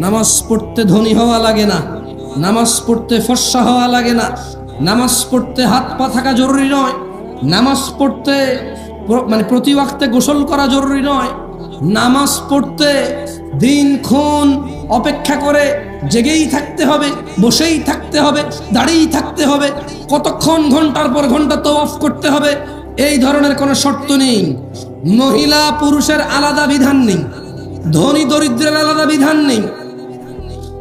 নামাজ পড়তে ধনী হওয়া লাগে না, নামাজ পড়তে ফর্সা হওয়া লাগে না, নামাজ পড়তে হাত পা থাকা জরুরি নয়, নামাজ পড়তে মানে প্রতি ওয়াক্তে গোসল করা জরুরি নয়, নামাজ পড়তে দিনক্ষণ অপেক্ষা করে জেগেই থাকতে হবে, বসেই থাকতে হবে, দাঁড়িয়েই থাকতে হবে, কতক্ষণ ঘন্টার পর ঘন্টা তাওয়াফ করতে হবে, এই ধরনের কোনো শর্ত নেই। মহিলা পুরুষের আলাদা বিধান নেই, ধনী দরিদ্রের আলাদা বিধান নেই।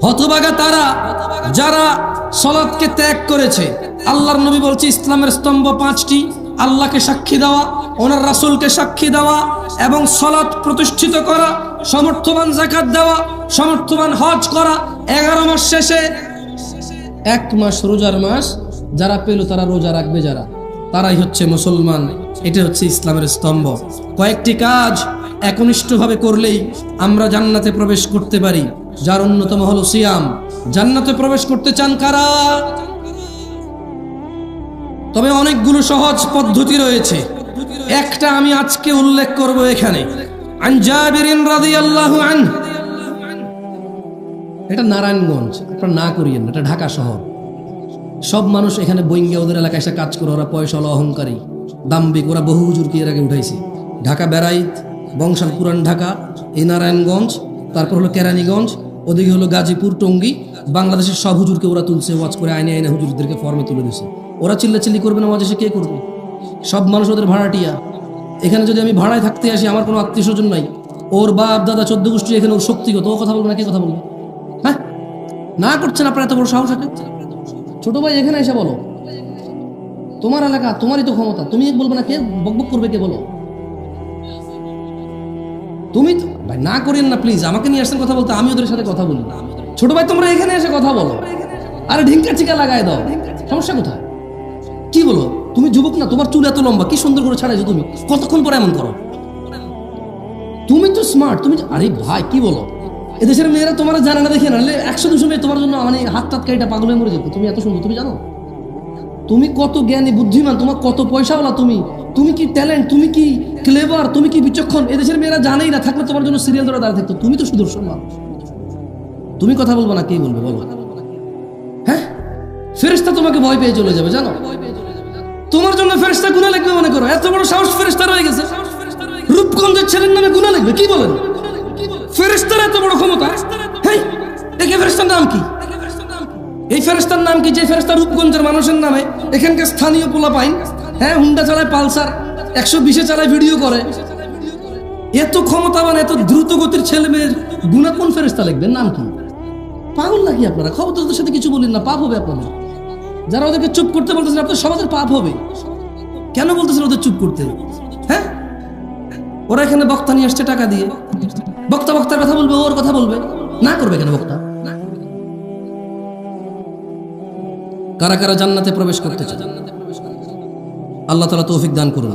হতভাগা তারা যারা সালাতকে ত্যাগ করেছে। আল্লাহর নবী বলছে ইসলামের স্তম্ভ 5টি, আল্লাহকে সাক্ষী দেওয়া, ওনার রাসূলকে সাক্ষী দেওয়া, এবং সালাত প্রতিষ্ঠিত করা, সমর্থবান যাকাত দেওয়া, সমর্থবান হজ করা। 11 মাস শেষে 1 মাস রোজার মাস যারা পেল তারা রোজা রাখবে, যারা তারাই হচ্ছে মুসলমান। এটা হচ্ছে ইসলামের স্তম্ভ। কয়েকটি কাজ একনিষ্ঠভাবে করলেই আমরা জান্নাতে প্রবেশ করতে পারি, যার অন্যতম হলো সিয়াম। জান্নাতে প্রবেশ করতে চান কারা? তবে অনেকগুলো সহজ পদ্ধতি রয়েছে, একটা আমি আজকে উল্লেখ করব এখানে। আন জাবিরিন রাদিয়াল্লাহু আনহু, এটা নারায়ণগঞ্জ, আপনারা না করিয়েন, এটা ঢাকা শহর। সব মানুষ এখানে বইঙ্গে ওদের এলাকায় এসে কাজ করে, ওরা পয়সাওয়ালা, অহংকারী, দাম্ভিক, ওরা বহু হুজুরকে এর আগে উঠাইছে। ঢাকা বেড়াইত, বংশাল, পুরান ঢাকা, এই নারায়ণগঞ্জ, তারপর হলো কেরানীগঞ্জ, ওদিকে হলো গাজীপুর, টঙ্গী। বাংলাদেশের সব হুজুরকে ওরা তুলছে, ওয়াজ করে আইনে আইনে হুজুরদেরকে ফর্মে তুলে দিচ্ছে। ওরা চিল্লাচিল্লি করবে না, ওয়াজ এসে কে করবে? সব মানুষ ওদের ভাড়াটিয়া। এখানে যদি আমি ভাড়ায় থাকতে আসি, আমার কোনো আত্মীয় স্বজন নাই, ওর বাপ দাদা 14 গোষ্ঠী এখানে, ওর শক্তিগত, ও কথা বলবে না, কে কথা বলবে? হ্যাঁ, না করছেন আপনার এত বড় সাহস আছে? ছোট ভাই এখানে এসে বলো, তোমার এলাকা, তোমারই তো ক্ষমতা, তুমি বলবে না, কে বকবক করবে, কে বলো? তুমি ভাই না করেন না প্লিজ, আমাকে নিয়ে আসছেন কথা বলতে, আমি ওদের সাথে কথা বলি। ছোট ভাই তোমরা এখানে এসে কথা বলো, আরে ঢিঙ্কা চিকা লাগায় দাও, সমস্যা কোথায়? কি বলো? তুমি যুবক না, তোমার চুল এত লম্বা, কি সুন্দর করে ছাড়াইছো তুমি, কতক্ষণ পরে এমন করো? তুমি তো স্মার্ট, তুমি, আরে ভাই কি বলো? এদেশের মেয়েরা তোমার জানে না, দেখে না, 100-200 মেয়ে তোমার জন্য মানে হাত টাত কাইটা পাগল হয়ে মরে যেত। তুমি এত সুন্দর, তুমি জানো তুমি কত জ্ঞানী বুদ্ধিমান, তোমার কত পয়সাওয়ালা, তুমি তুমি কি ট্যালেন্ট, তুমি কি ক্লেভার, তুমি কি বিচক্ষণ, এদেশের মেয়েরা জানেই না, থাকলে তোমার জন্য সিরিয়াল ধরে দাঁড়িয়ে থাকতো। তুমি তো সুদর্শন মানুষ, তুমি কথা বলবো না, কে বলবে বলো? হ্যাঁ, ফেরেশতা তোমাকে ভয় পেয়ে চলে যাবে, জানো? তোমার জন্য ফেরেশতা গুনাহ লিখবে মনে করো? এত বড় সাহস ফেরেশতা রয়ে গেছে, রূপগঞ্জের ছেলের নামে গুনাহ লিখবে? কি বলেন? ফেরেশতার এত বড় ক্ষমতা? হেই, এই ফেরেশতার নাম কি? এই ফেরেশতার নাম কি যে ফেরেশতা রূপগঞ্জের মানুষের নামে, এখানকার স্থানীয় পোলাপাইন, হ্যাঁ, হুন্ডা চালায়, পালসার 120-এ চালায়, ভিডিও করে। এত ক্ষমতাবান, এত দ্রুত গতির ছেলে মেয়ের গুনাহ কোন ফেরেশতা লিখবেন? নাম কি? পাগল নাকি আপনারা? ক্ষমতাদের সাথে কিছু বলেন না, পাপ হবে আপনাদের। যারা ওদেরকে চুপ করতে বলতেছেন, আপনাদের সমাজের পাপ হবে। কেন বলতেছেন ওদের চুপ করতে? হ্যাঁ, ওরা এখানে বক্তা নিয়ে আসছে টাকা দিয়ে, বক্তার কথা বলবে, ওর কথা বলবে, না করবে কেন বক্তা? কারা কারা জান্নাতে প্রবেশ করতে চায়? আল্লাহ তাআলা তৌফিক দান করুন।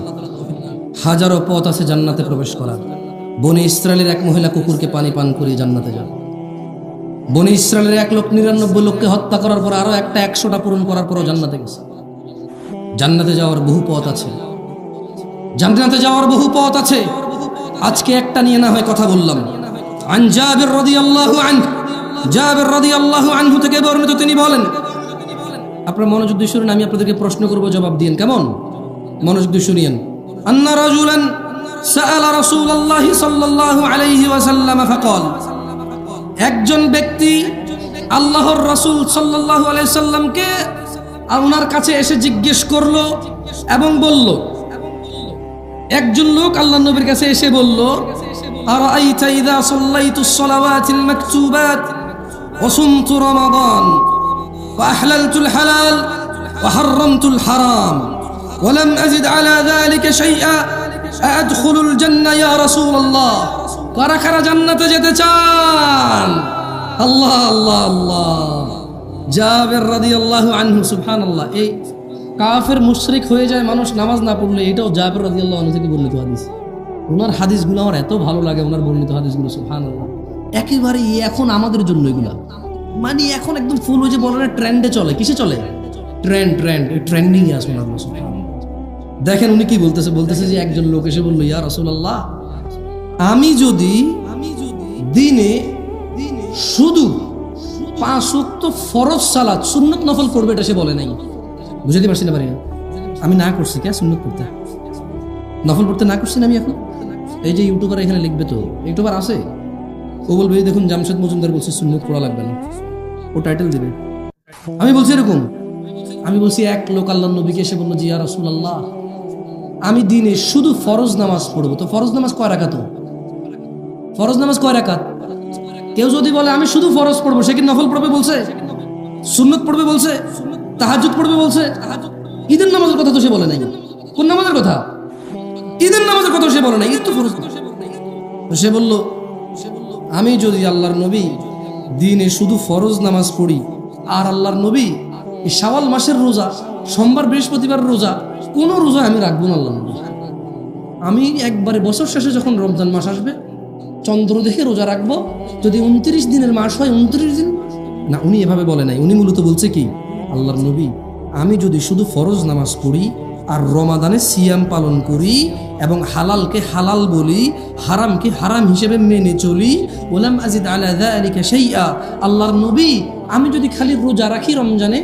হাজারো পথ আছে জান্নাতে প্রবেশ করার। বনি ইসরায়েলের এক মহিলা কুকুরকে পানি পান করিয়ে জান্নাতে যান। বনি ইসরায়েলের 1,99,000 লোককে হত্যা করার পর আরো একটা 100টা পূরণ করার পরও জান্নাতে গেছে। জান্নাতে যাওয়ার বহু পথ আছে, জান্নাতে যাওয়ার বহু পথ আছে। আজকে একটা নিয়ে না হয় কথা বললাম। আন জাবির রাদিয়াল্লাহু আনহু, জাবির রাদিয়াল্লাহু আনহু থেকে বর্ণিত, তিনি বলেন, আপনারা মনোযোগ দিয়ে শুনুন, আমি আপনাদেরকে প্রশ্ন করব, জবাব দিন, কেমন? মনোযোগ দিয়ে শুনিয়েন। আন্না রাজুলান সাআলা রাসূলুল্লাহি সাল্লাল্লাহু আলাইহি ওয়াসাল্লাম ফাকাল, একজন ব্যক্তি আল্লাহর রাসূল সাল্লাল্লাহু আলাইহি সাল্লামকে ওনার কাছে এসে জিজ্ঞেস করলো এবং বলল, একজন লোক আল্লাহর নবীর কাছে এসে বলল, আরাআইতা ইযা সাল্লাইতুস সালাওয়াতিল মাকতুবাত ওয়া সুমতু রমাদান ওয়া আহলালতুল হালাল ওয়া হাররামতুল হারাম ওয়া লাম আযিদ আলা যালিকা শাইআ আদখুলুল জান্নাহ ইয়া রাসূলুল্লাহ। কারা কারা জান্নাতে যেতে চান? আল্লাহ আল্লাহ আল্লাহ। জাবির রাদিয়াল্লাহু আনহু, সুবহানাল্লাহ। এই কাফের মুশরিক হয়ে যায় মানুষ নামাজ না পড়লে, এটাও জাবির রাদিয়াল্লাহু আনহু থেকে বর্ণিত হাদিস। ওনার হাদিসগুলো আমার এত ভালো লাগে, ওনার বর্ণিত হাদিসগুলো, সুবহানাল্লাহ। একেবারে এখন আমাদের জন্য এগুলা, মানে এখন একদম ফুল ওই যে বলে না, ট্রেন্ডে চলে। কিসে চলে? ট্রেন্ডিং এ আসুন আল্লাহ, সুবহানাল্লাহ। দেখেন উনি কি বলতেছে যে একজন লোক এসে বলল, ইয়া রাসূলুল্লাহ, আমি যদি দিনে শুধু 5 ওয়াক্ত ফরজ সালাত, সুন্নত নফল করবে, এটা সে বলে নাই। বুঝাতে পারছি না? পারি না, আমি না করছি কে সুন্নত করতে, নফল পড়তে না করছি না আমি। এখন এই যে ইউটিউবার এখানে লিখবে, তো ইউটিউবার আছে, ও বলবে এই দেখুন জামশেদ মজুমদার বলছে সুন্নত পড়া লাগবে না, ও টাইটেল দিবে। আমি বলছি এরকম, আমি বলছি এক লোক আল্লাহর নবীকে এসে বলল, জি ইয়া রাসূলুল্লাহ, আমি দিনে শুধু ফরজ নামাজ পড়বো, তো ফরজ নামাজ কয় রাকাত? ফরজ নামাজ কয় রাকাত? কেউ যদি বলে আমি শুধু ফরজ পড়বো, সে কি নফল পড়বে বলছে? সুন্নত পড়বে বলছে? তাহাজ্জুদ পড়বে বলছে? ঈদের নামাজের কথা তো সে বলে নাই। কোন নামাজের কথা? ঈদের নামাজের কথা সে বলে নাই, ঈদ তো ফরজ। সে বলল, আমি যদি আল্লাহর নবী দিনে শুধু ফরজ নামাজ পড়ি, আর আল্লাহর নবী এই শাওয়াল মাসের রোজা, সোমবার বৃহস্পতিবার রোজা, কোন রোজা আমি রাখবো না আল্লাহর নবী। আমি একবারে বছর শেষে যখন রমজান মাস আসবে, চন্দ্র দেখে রোজা রাখবো। যদি 29 দিনের মাস হয় 29 দিন না। উনি এভাবে বলে নাই, উনি মূলত বলছে কি, আল্লাহর নবী, আমি যদি শুধু ফরজ নামাজ পড়ি আর রমাদানে সিয়াম পালন করি এবং হালালকে হালাল বলি, হারামকে হারাম হিসেবে মেনে চলি, ওলাম আজিদ আলা যালিকা শাইআ, আল্লাহর নবী, আমি যদি খালি রোজা রাখি রমজানে,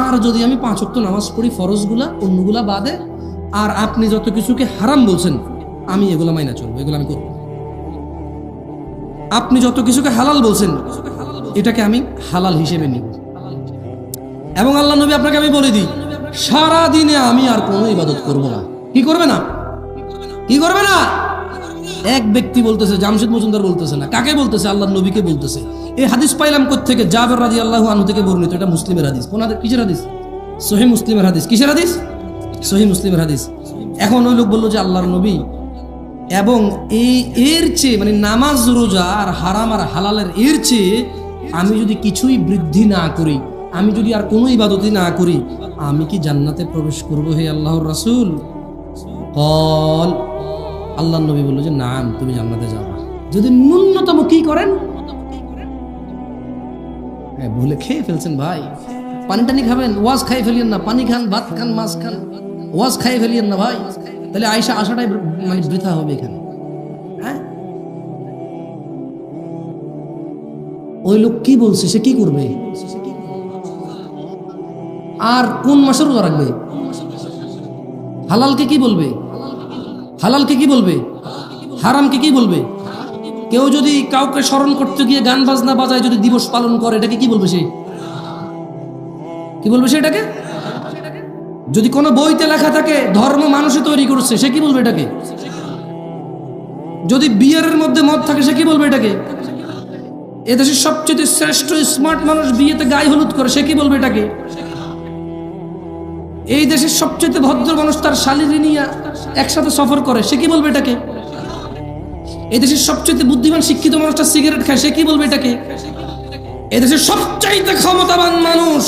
আর যদি আমি 5 ওয়াক্ত নামাজ পড়ি ফরজগুলা, অন্যগুলা বাদে, আর আপনি যত কিছুকে হারাম বলছেন আমি এগুলা মাইনা চলবো, এগুলো আমি করবো। আপনি যত কিছুকে হালাল বলছেন এটাকে আমি হালাল হিসেবে নিব। এবং আল্লাহ নবী, আপনাকে আমি বলে দিই, সারা দিনে আমি আর কোনো ইবাদত করব না। কি করবে না? কি করবে না? এক ব্যক্তি বলতেছে, জামশেদ মজুমদার বলতেছে না, কাকে বলতেছে? আল্লাহর নবীকে বলতেছে। এই হাদিস পাইলাম কোত্থেকে? জাবের রাদিয়াল্লাহু আনহু থেকে বর্ণিত। এটা মুসলিমের হাদিস। কোন হাদিস? কিসের হাদিস? সহিহ মুসলিমের হাদিস। কিসের হাদিস? সহিহ মুসলিমের হাদিস। এখন ওই লোক বললো যে আল্লাহর নবী, এবং এর চেয়ে মানে নামাজ রোজা আর হারাম আর হালালের এর চেয়ে আমি যদি কিছুই বৃদ্ধি না করি, আমি যদি আর কোনো ইবাদতই না করি, আমি কি জান্নাতে প্রবেশ করবো হে আল্লাহর রাসূল? কল, আল্লাহর নবী বলল যে নাম, তুমি জান্নাতে যাবা যদি ন্যূনতম কি করেন। হ্যাঁ, ভুলে খেয়ে ফেলছেন ভাই, পানি টানি খাবেন, ওয়াজ খাই ফেলিয়েন না। পানি খান, ভাত খান, মাছ খান, ওয়াজ খাই ফেলিয়েন না ভাই। তাহলে আয়েশা আসাটাই মানে বৃথা হবে এখানে। হ্যাঁ, ওই লোক কি বলছে, সে কি করবে? আর কোন মাসে রোজা রাখবে? হালালকে কি বলবে? হালালকে কি বলবে? হারামকে কি বলবে? কেউ যদি কাউকে স্মরণ করতে গিয়ে গান বাজনা বাজায় যদি দিবস পালন করে, এটাকে কি বলবে? সে কি বলবে? সেটাকে যদি কোনো বইতে লেখা থাকে ধর্ম মানুষে তৈরি করছে, সে কি বলবে এটাকে? যদি বিয়ের মধ্যে মদ থাকে, সে কি বলবে এটাকে? এদেশের সবচেয়ে শ্রেষ্ঠ স্মার্ট মানুষ বিয়েতে গায়ে হলুদ করে, সে কি বলবে এটাকে? এই দেশের সবচেয়ে ভদ্র মানুষ তার শালীরি নিয়ে একসাথে সফর করে, সে কি বলবে এটাকে? এই দেশের সবচেয়ে বুদ্ধিমান শিক্ষিত মানুষটা সিগারেট খায়, সে কি বলবে এটাকে? এদেশের সবচাইতে ক্ষমতাবান মানুষ,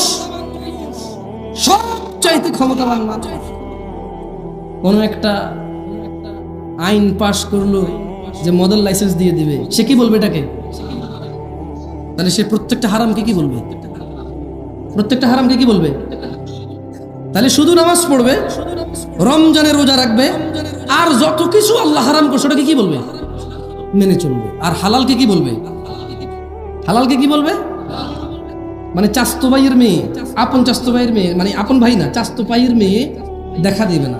সবচাইতে ক্ষমতাবান মানুষ কোন একটা আইন পাশ করলো যে মডেল লাইসেন্স দিয়ে দিবে, সে কি বলবে এটাকে? তাহলে সে প্রত্যেকটা হারামকে কি বলবে? প্রত্যেকটা হারামকে কি বলবে? তাহলে শুধু নামাজ পড়বে, রমজানের রোজা রাখবে, আর যত কিছু আল্লাহ হারাম করছে ওটাকে কি বলবে? মেনে চলবে। আর হালালকে কি বলবে? হালালকে কি বলবে? মানে চাস্তো ভাইয়ের মেয়ে, আপন চাস্তো ভাইয়ের মেয়ে, মানে আপন ভাই না, চাস্তো ভাইয়ের মেয়ে দেখা দিবে না,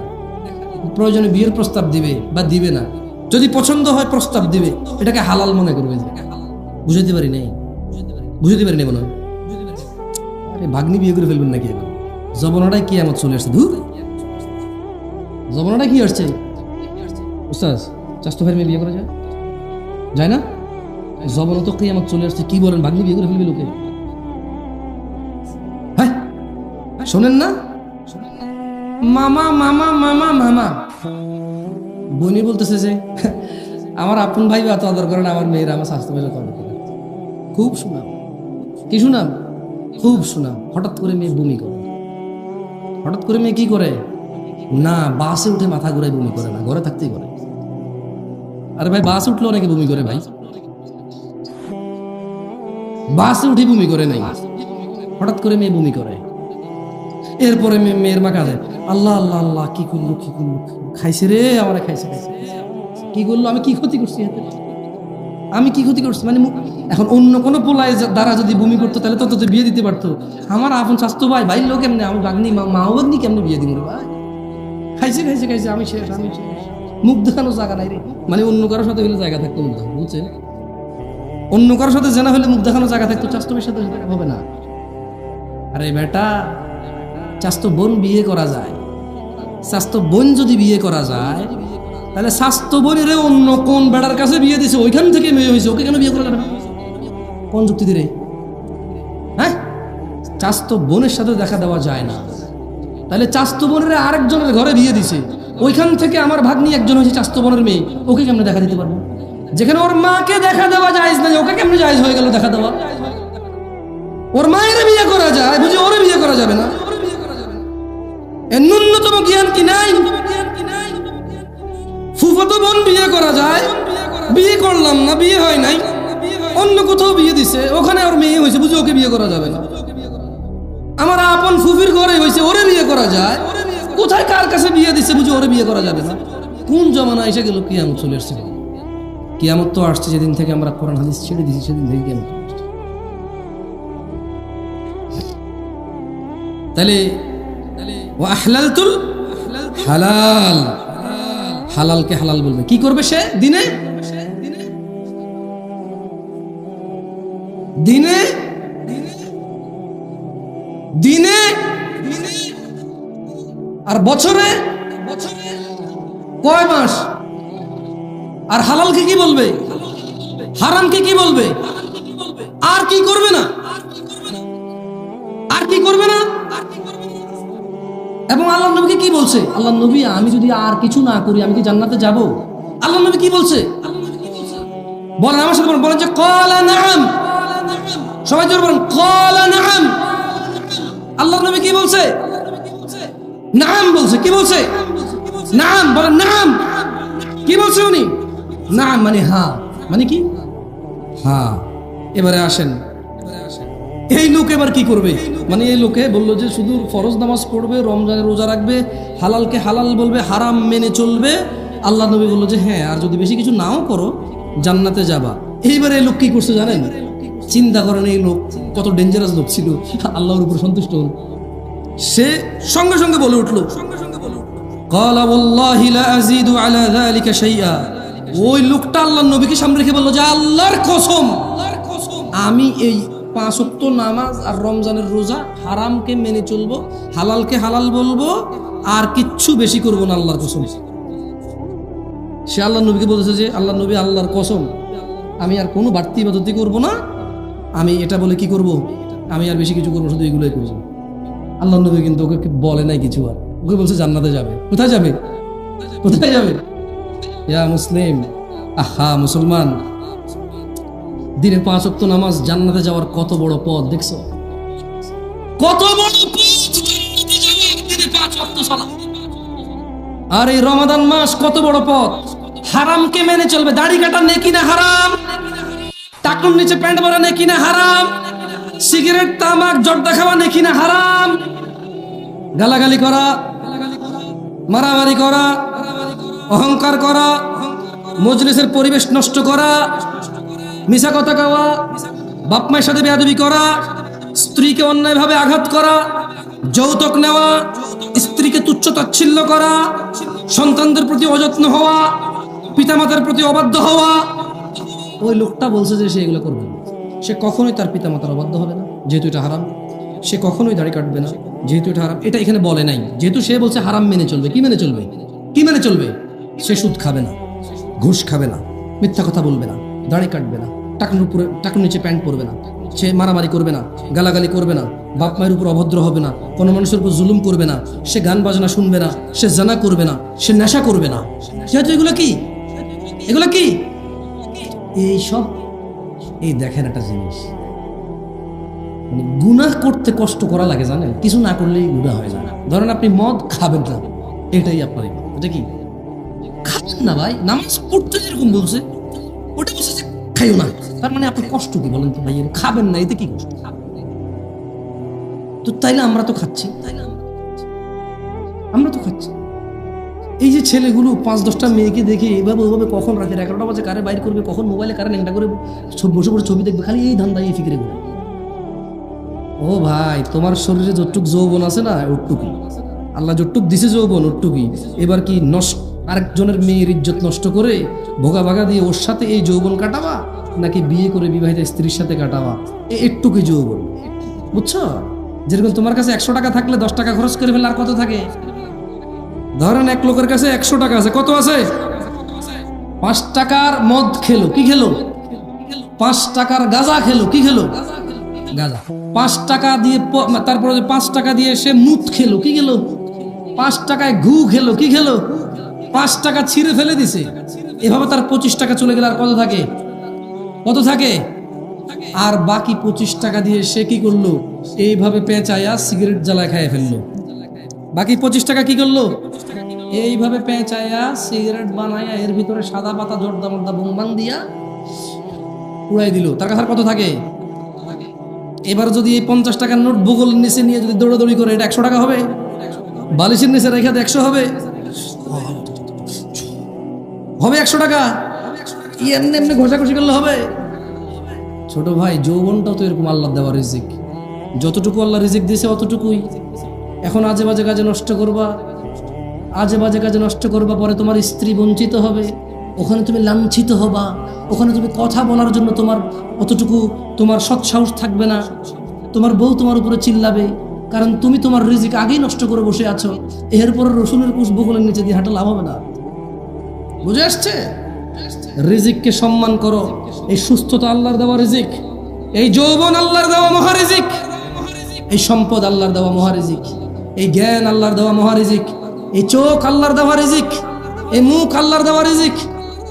প্রয়োজনে বিয়ের প্রস্তাব দিবে বা দিবে না, যদি পছন্দ হয় প্রস্তাব দিবে, এটাকে হালাল মনে করবে। বুঝাতে পারি নাই, বুঝাতে পারি নাই মনে হয়। আরে ভাগ্নি বিয়ে করে ফেলবেন নাকি? এখন জবনাটাই কি আমার চলে আসছে, ধুর জবনাটাই কি আসছে। উস্তাদ, চাস্তো ভাইয়ের মেয়ে বিয়ে করা যায়? যায় না? জবনা তো কি আমার চলে আসছে, কি বলেন? ভাগ্নি বিয়ে করে ফেলবে লোকে? হ্যাঁ, শোনেন না, মামা মামা মামা মামা বনি বলতেছে যে আমার আপন ভাই এত আদর করেন, আমার মেয়েরা আমার স্বাস্থ্য ভাই এত আদর করেন। খুব সুনাম, কি সুনাম, খুব সুনাম। হঠাৎ করে মেয়ে বমি করে। হঠাৎ করে মেয়ে কি করে? না, বাসে উঠে মাথা ঘুরায় বমি করে না, ঘরে থাকতেই করে। আরে ভাই, বাসে উঠলে অনেকে বমি করে ভাই, বাসে উঠে বমি করে নাই, হঠাৎ করে মেয়ে বমি করে। এরপরে মেয়ের মা কাঁদে, আল্লাহ আল্লাহ আল্লাহ, কি করলো কি করলো, খাইছে রে আমার, খাইছে খাইছে, কি করলো, আমি কি ক্ষতি করছি, আমি কি ক্ষতি করছি? মানে এখন অন্য কোনো পোলায় দ্বারা যদি বমি করতো তাহলে তত বিয়ে দিতে পারতো। আমার আপন স্বাস্থ্য ভাই, ভাই লোক কেমনে, আমি বাগনি মাও বাগনি কেমনে বিয়ে দিব রে ভাই? খাইছে খাইছে খাইছে, আমি শেষ, আমি শেষ, মুখ দেখানো জায়গা নাই রে। মানে অন্য কারোর সাথে হলে জায়গা থাকতো মুখ দেখানো, বুঝছেন? অন্য কারোর সাথে জানা হলে মুখ দেখানো জায়গা থাকতো, চাস্তবের সাথে হবে না। আরে বেটা, চাস্তো বোন বিয়ে করা যায়, স্বাস্থ্য বোন যদি বিয়ে করা যায়, তাহলে স্বাস্থ্য বোনের অন্য কোন বেড়ার কাছে বিয়ে দিছে, ওইখান থেকে মেয়ে হয়েছে, ওকে কেন বিয়ে করা যাবে না? কোন যুক্তি দিয়ে? হ্যাঁ, চাস্তো বোনের সাথে দেখা দেওয়া যায় না, তাহলে চাস্তো বোনের আরেকজনের ঘরে বিয়ে দিছে, ওইখান থেকে আমার ভাগ্নি একজন হয়েছে চাস্তো বোনের মেয়ে, ওকে কেমনে দেখা দিতে পারবো? যেখানে ওর মাকে দেখা দেওয়া যায় না, ওকে কেমনে জায়েজ হয়ে গেল দেখা দেওয়া? ওর মায়ের বিয়ে করা যায়, বুঝি ওরে বিয়ে করা যাবে না? এর ন্যূনতম জ্ঞান কি নাই? ফুফাতো বোন বিয়ে করা যায়, বিয়ে করলাম না, বিয়ে হয় নাই, অন্য কোথাও বিয়ে দিছে, ওখানে ওর মেয়ে হয়েছে, বুঝি ওকে বিয়ে করা যাবে না? আমার আপন ফুফির ঘরে হয়েছে, ওরে বিয়ে করা যায়, কোথায় কার কাছে বিয়ে দিছে, বুঝি ওরে বিয়ে করা যাবে না? কোন জমানা এসে গেল? কিয়ামত চলে আসছে। কিয়ামত তো আসছে যেদিন থেকে আমরা কোরআন হাদিস ছেড়ে দিয়েছি, সেদিন থেকে কিয়ামত আসছে। তাহলে ওয়া আহলালতুল হালাল, হালালকে হালাল বলবে। কি করবে সে? দিনে দিনে দিনে আর বছরে কয় মাস? আর হালালকে কি বলবে? হারামকে কি বলবে? আর কি করবে না? আর কি করবে না? এবং আল্লাহ নবীকে কি বলছে? আল্লাহ নবী, আমি যদি আর কিছু না করি আমি কি জান্নাতে যাব? আল্লাহ নবী কি বলছে? বলেন আমার সাথে, বলেন যে ক্বালা নাআম। সবাই জোরে বলেন ক্বালা নাআম। আল্লাহ নবী কি বলছে? নাআম বলছে। কি বলছে? নাআম। বলেন নাআম। কি বলছে উনি? নাআম মানে হ্যাঁ, মানে কি? হ্যাঁ। এবারে আসেন, এই লোক এবার কি করবে? মানে এই লোকে বললো যে শুধু ফরজ নামাজ পড়বে, রমজানের রোজা রাখবে, হালালকে হালাল বলবে, হারাম মেনে চলবে। আল্লাহ নবী বললো যে হ্যাঁ, আর যদি বেশি কিছু নাও করো জান্নাতে যাবা। এইবার এই লোক কি করছে জানেন? চিন্তা করেন এই লোক কত ডেঞ্জারাস লোক ছিল, আল্লাহর উপর সন্তুষ্ট হল। সে সঙ্গে সঙ্গে বলে উঠলো, ক্বালা ওয়াল্লাহি লা আযীদু আলা যালিকা শাইআ। ওই লোকটা আল্লাহর নবীকে সামনে রেখে বলল যে আল্লাহর কসম, আমি এই 5 ওয়াক্ত নামাজ আর রমজানের রোজা, হারামকে মেনে চলবো, হালালকে হালাল বলবো, আর কিচ্ছু বেশি করবো না, আল্লাহর কসম। সে আল্লাহর নবীকে বলেছে যে আল্লাহর নবী, আল্লাহর কসম আমি আর কোনো বাড়তি ইবাদতই করবো না, আমি এটা বলে কি করব, আমি আর বেশি কিছু করবো, শুধু এগুলোই করবো। আল্লাহর নবী কিন্তু ওকে বলে নাই কিছু, আর ওকে বলছে জান্নাতে যাবে। কোথায় যাবে? কোথায় যাবে? ইয়া মুসলিম, আহা মুসলমান, দিনে 5 ওয়াক্ত নামাজ, জান্নাতে যাওয়ার কত বড় পথ দেখছো? কত বড় পথ দিনে 5 ওয়াক্ত সালাত। আর এই রমাদান মাস কত বড় পথ। হারামকে মেনে চলবে, দাড়ি কাটা নেকি না হারাম, টাকুর নিচে প্যান্ট পরা নেকি না হারাম, সিগারেট তামাক জর্দা খাওয়া নেকি না হারাম, গালাগালি করা, মারামারি করা, অহংকার করা, মজলিসের পরিবেশ নষ্ট করা, মিছা কথা কওয়া, বাপ মায়ের সাথে বেয়াদবি করা, স্ত্রীকে অন্যায়ভাবে আঘাত করা, যৌতুক নেওয়া, স্ত্রীকে তুচ্ছ তাচ্ছিল্য করা, সন্তানদের প্রতি অযত্ন হওয়া, পিতামাতার প্রতি অবাধ্য হওয়া। ওই লোকটা বলছে যে সে এগুলো করবে না, সে কখনোই তার পিতামাতার অবাধ্য হবে না, যেহেতু এটা হারাম। সে কখনোই দাড়ি কাটবে না, যেহেতু এটা হারাম। এটা এখানে বলে নাই, যেহেতু সে বলছে হারাম মেনে চলবে। কি মেনে চলবে? কি মেনে চলবে? সে সুদ খাবে না, ঘুষ খাবে না, মিথ্যা কথা বলবে না, দাড়ি কাটবে না, টাকুর নিচে প্যান্ট পরবে না, সে মারামারি করবে না, গালাগালি করবে না, বাপ মায়ের উপর অভদ্র হবে না, কোনো মানুষের উপর জুলুম করবে না, সে গান বাজনা শুনবে না, সে জানা করবে না, সে নেশা করবে না। যেহেতু এগুলো কি, এগুলো কি, এই সব, এই দেখেন একটা জিনিস, মানে গুনাহ করতে কষ্ট করা লাগে জানেন, কিছু না করলেই গুনাহ হয়ে যায়। ধরেন আপনি মদ খাবেন না, এটাই আপনার ইবাদত। এটা কি? খাবেন না ভাই, নামাজ পড়তে যেরকম বলছে ওটা বলছে যে খাইও না, তার মানে আপনার কষ্ট কি বলেন তো ভাই? খাবেন না, এতে কি কষ্ট? তো তাইলে আমরা তো খাচ্ছি, আমরা তো খাচ্ছি। এই যে ছেলেগুলো 5-10টা মেয়েকে দেখে এইভাবে ওইভাবে, কখন রাতের 11টা বাজে কারে বাইর করবে, কখন মোবাইলে কারে ন্যাংটা করে বসে বসে ছবি দেখবে, খালি এই ধান্দা, এই ফিকিরে করে। ও ভাই, তোমার শরীরে যতটুক যৌবন আছে না, ওটুকুই আল্লাহ যতটুক দিছে যৌবন, ওটুকুই। এবার কি আরেকজনের মেয়ের ইজ্জত নষ্ট করে ভোগা ভাগা দিয়ে ওর সাথে এই যৌবন কাটাবা, নাকি বিয়ে করে বিবাহিত স্ত্রীর সাথে কাটাবা? একটুকুই যৌবন, বুঝছো? যেরকম তোমার কাছে 100 টাকা থাকলে 10 টাকা খরচ করে ফেলে, আর কত থাকে? ধরেন এক লোকের কাছে 100 টাকা আছে, কত আছে? 5 টাকার মদ খেলো, কি খেলো? 5 টাকার গাঁজা খেলো, কি খেলো? গাঁজা। 5 টাকা দিয়ে, তারপরে 5 টাকা দিয়ে সে মুত খেলো, কি খেলো? 5 টাকায় ঘু খেলো, কি খেলো? 5 টাকা ছিঁড়ে ফেলে দিছে। এভাবে তার 25 টাকা চলে গেলে আর কত থাকে? কত থাকে? আর বাকি 25 টাকা দিয়ে সে কি করলো? এইভাবে পেঁচায়া সিগারেট জ্বালায় খাইয়ে ফেললো। বাকি 25 টাকা কি করলো? এইভাবে পেঁচায়া সিগারেট বানায়া এর ভিতরে সাদা পাতা জর্দা মর্দা বুংবাং দিয়া উড়াই দিল। তার কাছে কত থাকে? এবার যদি এই 50 টাকার নোট ভূগোল নিচে নিয়ে যদি দৌড়াদৌড়ি করে, এটা 100 টাকা হবে? বালিশের নিচে রেখে 100 হবে? হবে 100 টাকা? এমনি এমনি ঘষাঘষি করলে হবে? ছোট ভাই, যৌবনটাও তো এরকম আল্লাহ দেওয়া রিজিক। যতটুকু আল্লাহ রিজিক দিয়েছে অতটুকুই। এখন আজে বাজে কাজে নষ্ট করবা, আজে বাজে কাজে নষ্ট করবা, পরে তোমার স্ত্রী বঞ্চিত হবে, ওখানে তুমি লাঞ্ছিত হবা, ওখানে তুমি কথা বলার জন্য তোমার অতটুকু তোমার সৎ সাহস থাকবে না, তোমার বউ তোমার উপরে চিল্লাবে, কারণ তুমি তোমার রিজিক আগেই নষ্ট করে বসে আছো। এরপরে রসুনের কুশ বকুলের নিচে দিয়ে হাঁটা লাভ হবে না। বুঝে আসছে? রিজিককে সম্মান করো। এই সুস্থতা আল্লাহর দেওয়া রিজিক, এই যৌবন আল্লাহর দেওয়া মহারিজিক, এই সম্পদ আল্লাহর দেওয়া মহারিজিক, এই জ্ঞান আল্লাহর দেওয়া মহারিজিক, এই চোখ আল্লাহর দেওয়া রিজিক, এই মুখ আল্লাহর দেওয়া রিজিক,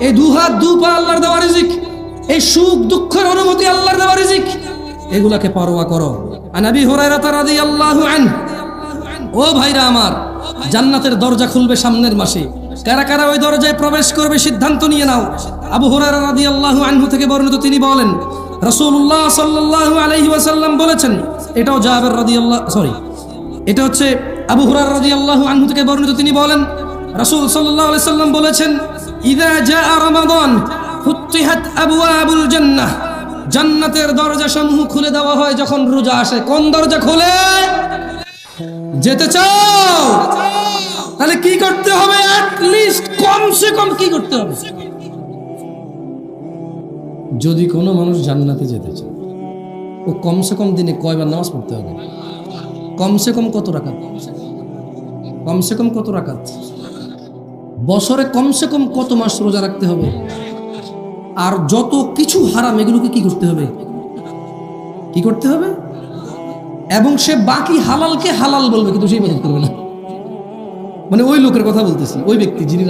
এই 2 হাত 2 পা আল্লাহর দেওয়া রিজিক, এই সুখ দুঃখের অনুভূতি আল্লাহর দেওয়া রিজিক। এগুলাকে পরোয়া করো। আনাবি হুরায়রা রাদিয়াল্লাহু আনহু, ও ভাইরা আমার, জান্নাতের দরজা খুলবে সামনের মাসে। কারা কারা ওই দরজায় প্রবেশ করবে সিদ্ধান্ত নিয়ে নাও। আবু হুরায়রা রাদিয়াল্লাহু আনহু থেকে বর্ণিত, তিনি বলেন, রাসূলুল্লাহ সাল্লাল্লাহু আলাইহি ওয়াসাল্লাম বলেছেন, এটাও জাবের এটা হচ্ছে আবু হুরায়রা রাদিয়াল্লাহু আনহু থেকে বর্ণিত, তিনি বলেন রাসূল সাল্লাল্লাহু আলাইহি সাল্লাম বলেছেন, ইযা জাআ রমাদান ফুতিহাত আবওয়াবুল জান্নাহ, জান্নাতের দরজাসমূহ খুলে দেওয়া হয় যখন রোজা আসে। কোন দরজা খোলে? যেতে চাও তাহলে কি করতে হবে? অ্যাট লিস্ট কমসে কম কি করতে হবে? যদি কোনো মানুষ জান্নাতে যেতে চায়, ও কমসে কম দিনে কয়বার নামাজ পড়তে হবে? কমসে কম কত রাকাত? কমসে কম কত রাকাত? বছরে কমসে কম কত মাস রোজা রাখতে হবে? আর যত কিছু হারাম এগুলোকে কি করতে হবে? কি করতে হবে? এবং সে বাকি হালালকে হালাল বলবে, কিন্তু সেই ইবাদত করবে না। মানে ওই লোকের কথা বলতেছি, ওই ব্যক্তি যিনি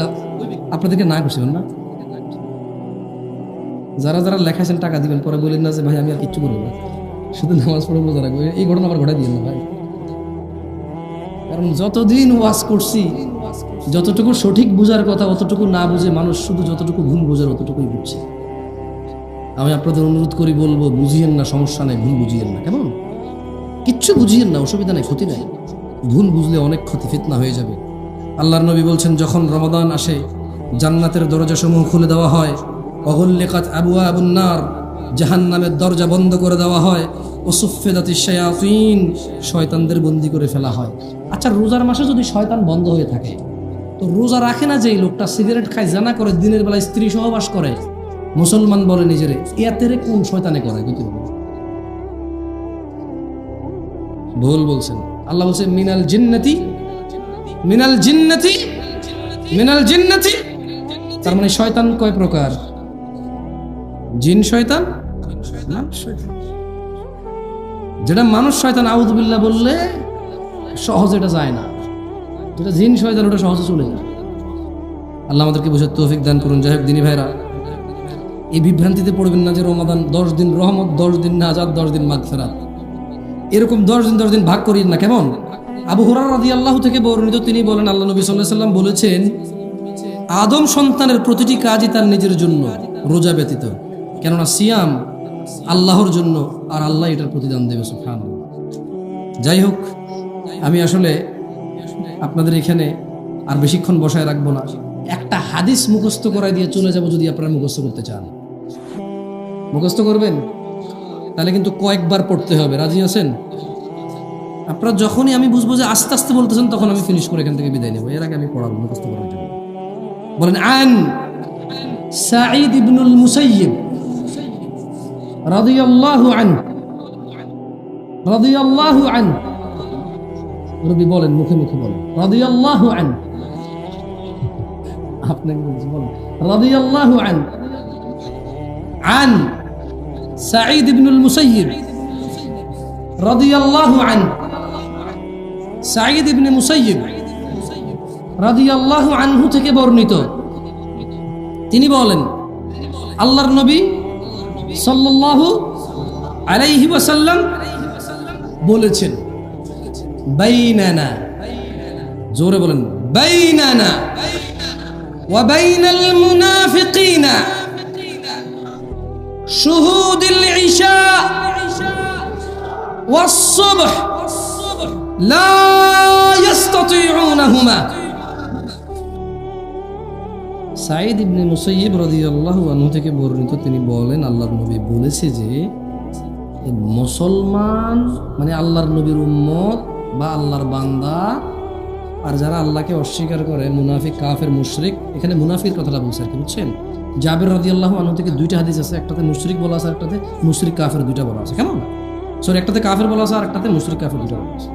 আপনাদেরকে না করছিলেন না, যারা যারা লেখাইছেন টাকা দিবেন, পরে বলেন না যে ভাই আমি আর কিচ্ছু করবো না, শুধু নামাজ পড়ে রোজা রাখবো। এই ঘটনা আবার ঘটাই দিয়েন না ভাই। কারণ যতদিন ওয়াজ করছি, যতটুকু সঠিক বুঝার কথা অতটুকু না বুঝে মানুষ শুধু যতটুকু ভুল বোঝার অতটুকুই বুঝছে। আমি আপনাদের অনুরোধ করি, বলবো বুঝিয়েন না, সমস্যা নেই, ভুল বুঝিয়েন না, কেমন? কিচ্ছু বুঝিয়েন না, অসুবিধা নেই, ক্ষতি নাই। ভুল বুঝলে অনেক ক্ষতি, ফিতনা হয়ে যাবে। আল্লাহর নবী বলছেন, যখন রমাদান আসে জান্নাতের দরজাসমূহ খুলে দেওয়া হয়, অগুল্লিকাত আবওয়াবুন নার, জাহান্নামের দরজা বন্ধ করে দেওয়া হয়, ওয়াসুফফিদাতিশ শায়াতিন, শয়তানদের বন্দী করে ফেলা হয়। আচ্ছা, রোজার মাসে যদি শয়তান বন্ধ হয়ে থাকে, তো রোজা রাখে না যে লোকটা, সিগারেট খায়, জানা করে, দিনের বেলায় স্ত্রী সহবাস করে, মুসলমান বলে নিজেরে, ইয়াতেরে কোন শয়তানে করে? ভুল বলছেন। আল্লাহ বলছে মিনাল জিন্নাতি মিনাল জিন্নাতি মিনাল জিন্নাতি। তার মানে শয়তান কয় প্রকার? জিন শয়তান, যেটা মানুষ শয়তান আউযুবিল্লাহ বললে সহজে এটা যায় না, যেটা জিন শয়তান ওটা সহজে চলে যায়। আল্লাহ আমাদেরকে বোঝার তৌফিক দান করুন। যাই হোক দিনী ভাইরা, এই বিভ্রান্তিতে পড়বেন না যে রমাদান 10 দিন রহমত, 10 দিন নাজাত, 10 দিন মাগফিরাত, এরকম 10 দিন ভাগ করিয়েন না, কেমন? আবু হুরায়রা রাদিয়াল্লাহু থেকে বর্ণিত, তিনি বলেন আল্লাহ নবী সাল্লাল্লাহু আলাইহি সাল্লাম বলেছেন, আদম সন্তানের প্রতিটি কাজই তার নিজের জন্য, রোজা ব্যতীত। কেননা সিয়াম আল্লাহর জন্য, আর আল্লাহ এটার প্রতিদান দেবে, সুবহানাল্লাহ। যাই হোক, আমি আসলে আপনাদের এখানে আর বেশিক্ষণ বসায় রাখবো না। একটা হাদিস মুখস্থ করাই দিয়ে চলে যাব, যদি আপনারা মুখস্থ করতে চান। মুখস্থ করবেন তাহলে কিন্তু কয়েকবার পড়তে হবে, রাজি আছেন? আপনারা যখনই আমি বুঝবো যে আস্তে আস্তে বলতেছেন, তখন আমি ফিনিশ করে এখান থেকে বিদায় নেব। এর আগে আমি পড়াবো মুখস্থ করার জন্য। বলেন, আন সাঈদ ইবনুল মুসাইয়িব রাদিয়াল্লাহু আনহু, রাদিয়াল্লাহু আনহু, রবি বলেন, মুখে মুখে বলেন, রাদিয়াল্লাহু আনহু। আপনাকে বলছি, বলেন রাদিয়াল্লাহু আনহু। আন সাঈদ ইবনুল মুসাইয়িব রাদিয়াল্লাহু আনহু, সাঈদ ইবনে মুসাইয়িব রাদিয়াল্লাহু আনহু থেকে বর্ণিত, তিনি বলেন আল্লাহর নবী সাল্লাল্লাহু আলাইহি ওয়াসাল্লাম বলেছেন, বাইনানা, জোরে বলেন, বাইনানা ওয়া বাইনাল মুনাফিকিনা শুহুদুল ইশা ওয়াস সুবহ লা ইস্তাতিউনাহুমা। সাঈদ ইবনে মুসাইয়িব রাদিয়াল্লাহু আনহু থেকে বর্ণিত, তিনি বলেন আল্লাহর নবী বলেছে যে মুসলমান মানে আল্লাহর নবীর উম্মত বা আল্লাহর বান্দা, আর যারা আল্লাহকে অস্বীকার করে, মুনাফিক, কাফের, মুশরিক, এখানে মুনাফিকের কথাটা বলছে আর কি, বুঝছেন? জাবের রাদিয়াল্লাহু আনহু থেকে 2টা হাদিস আছে, একটাতে মুশরিক বলা আছে, একটাতে মুশরিক কাফের, 2টা বলা আছে, কেমন? সরি, একটাতে কাফের বলা আছে আর একটাতে মুশরিক কাফের, 2টা বলা আছে।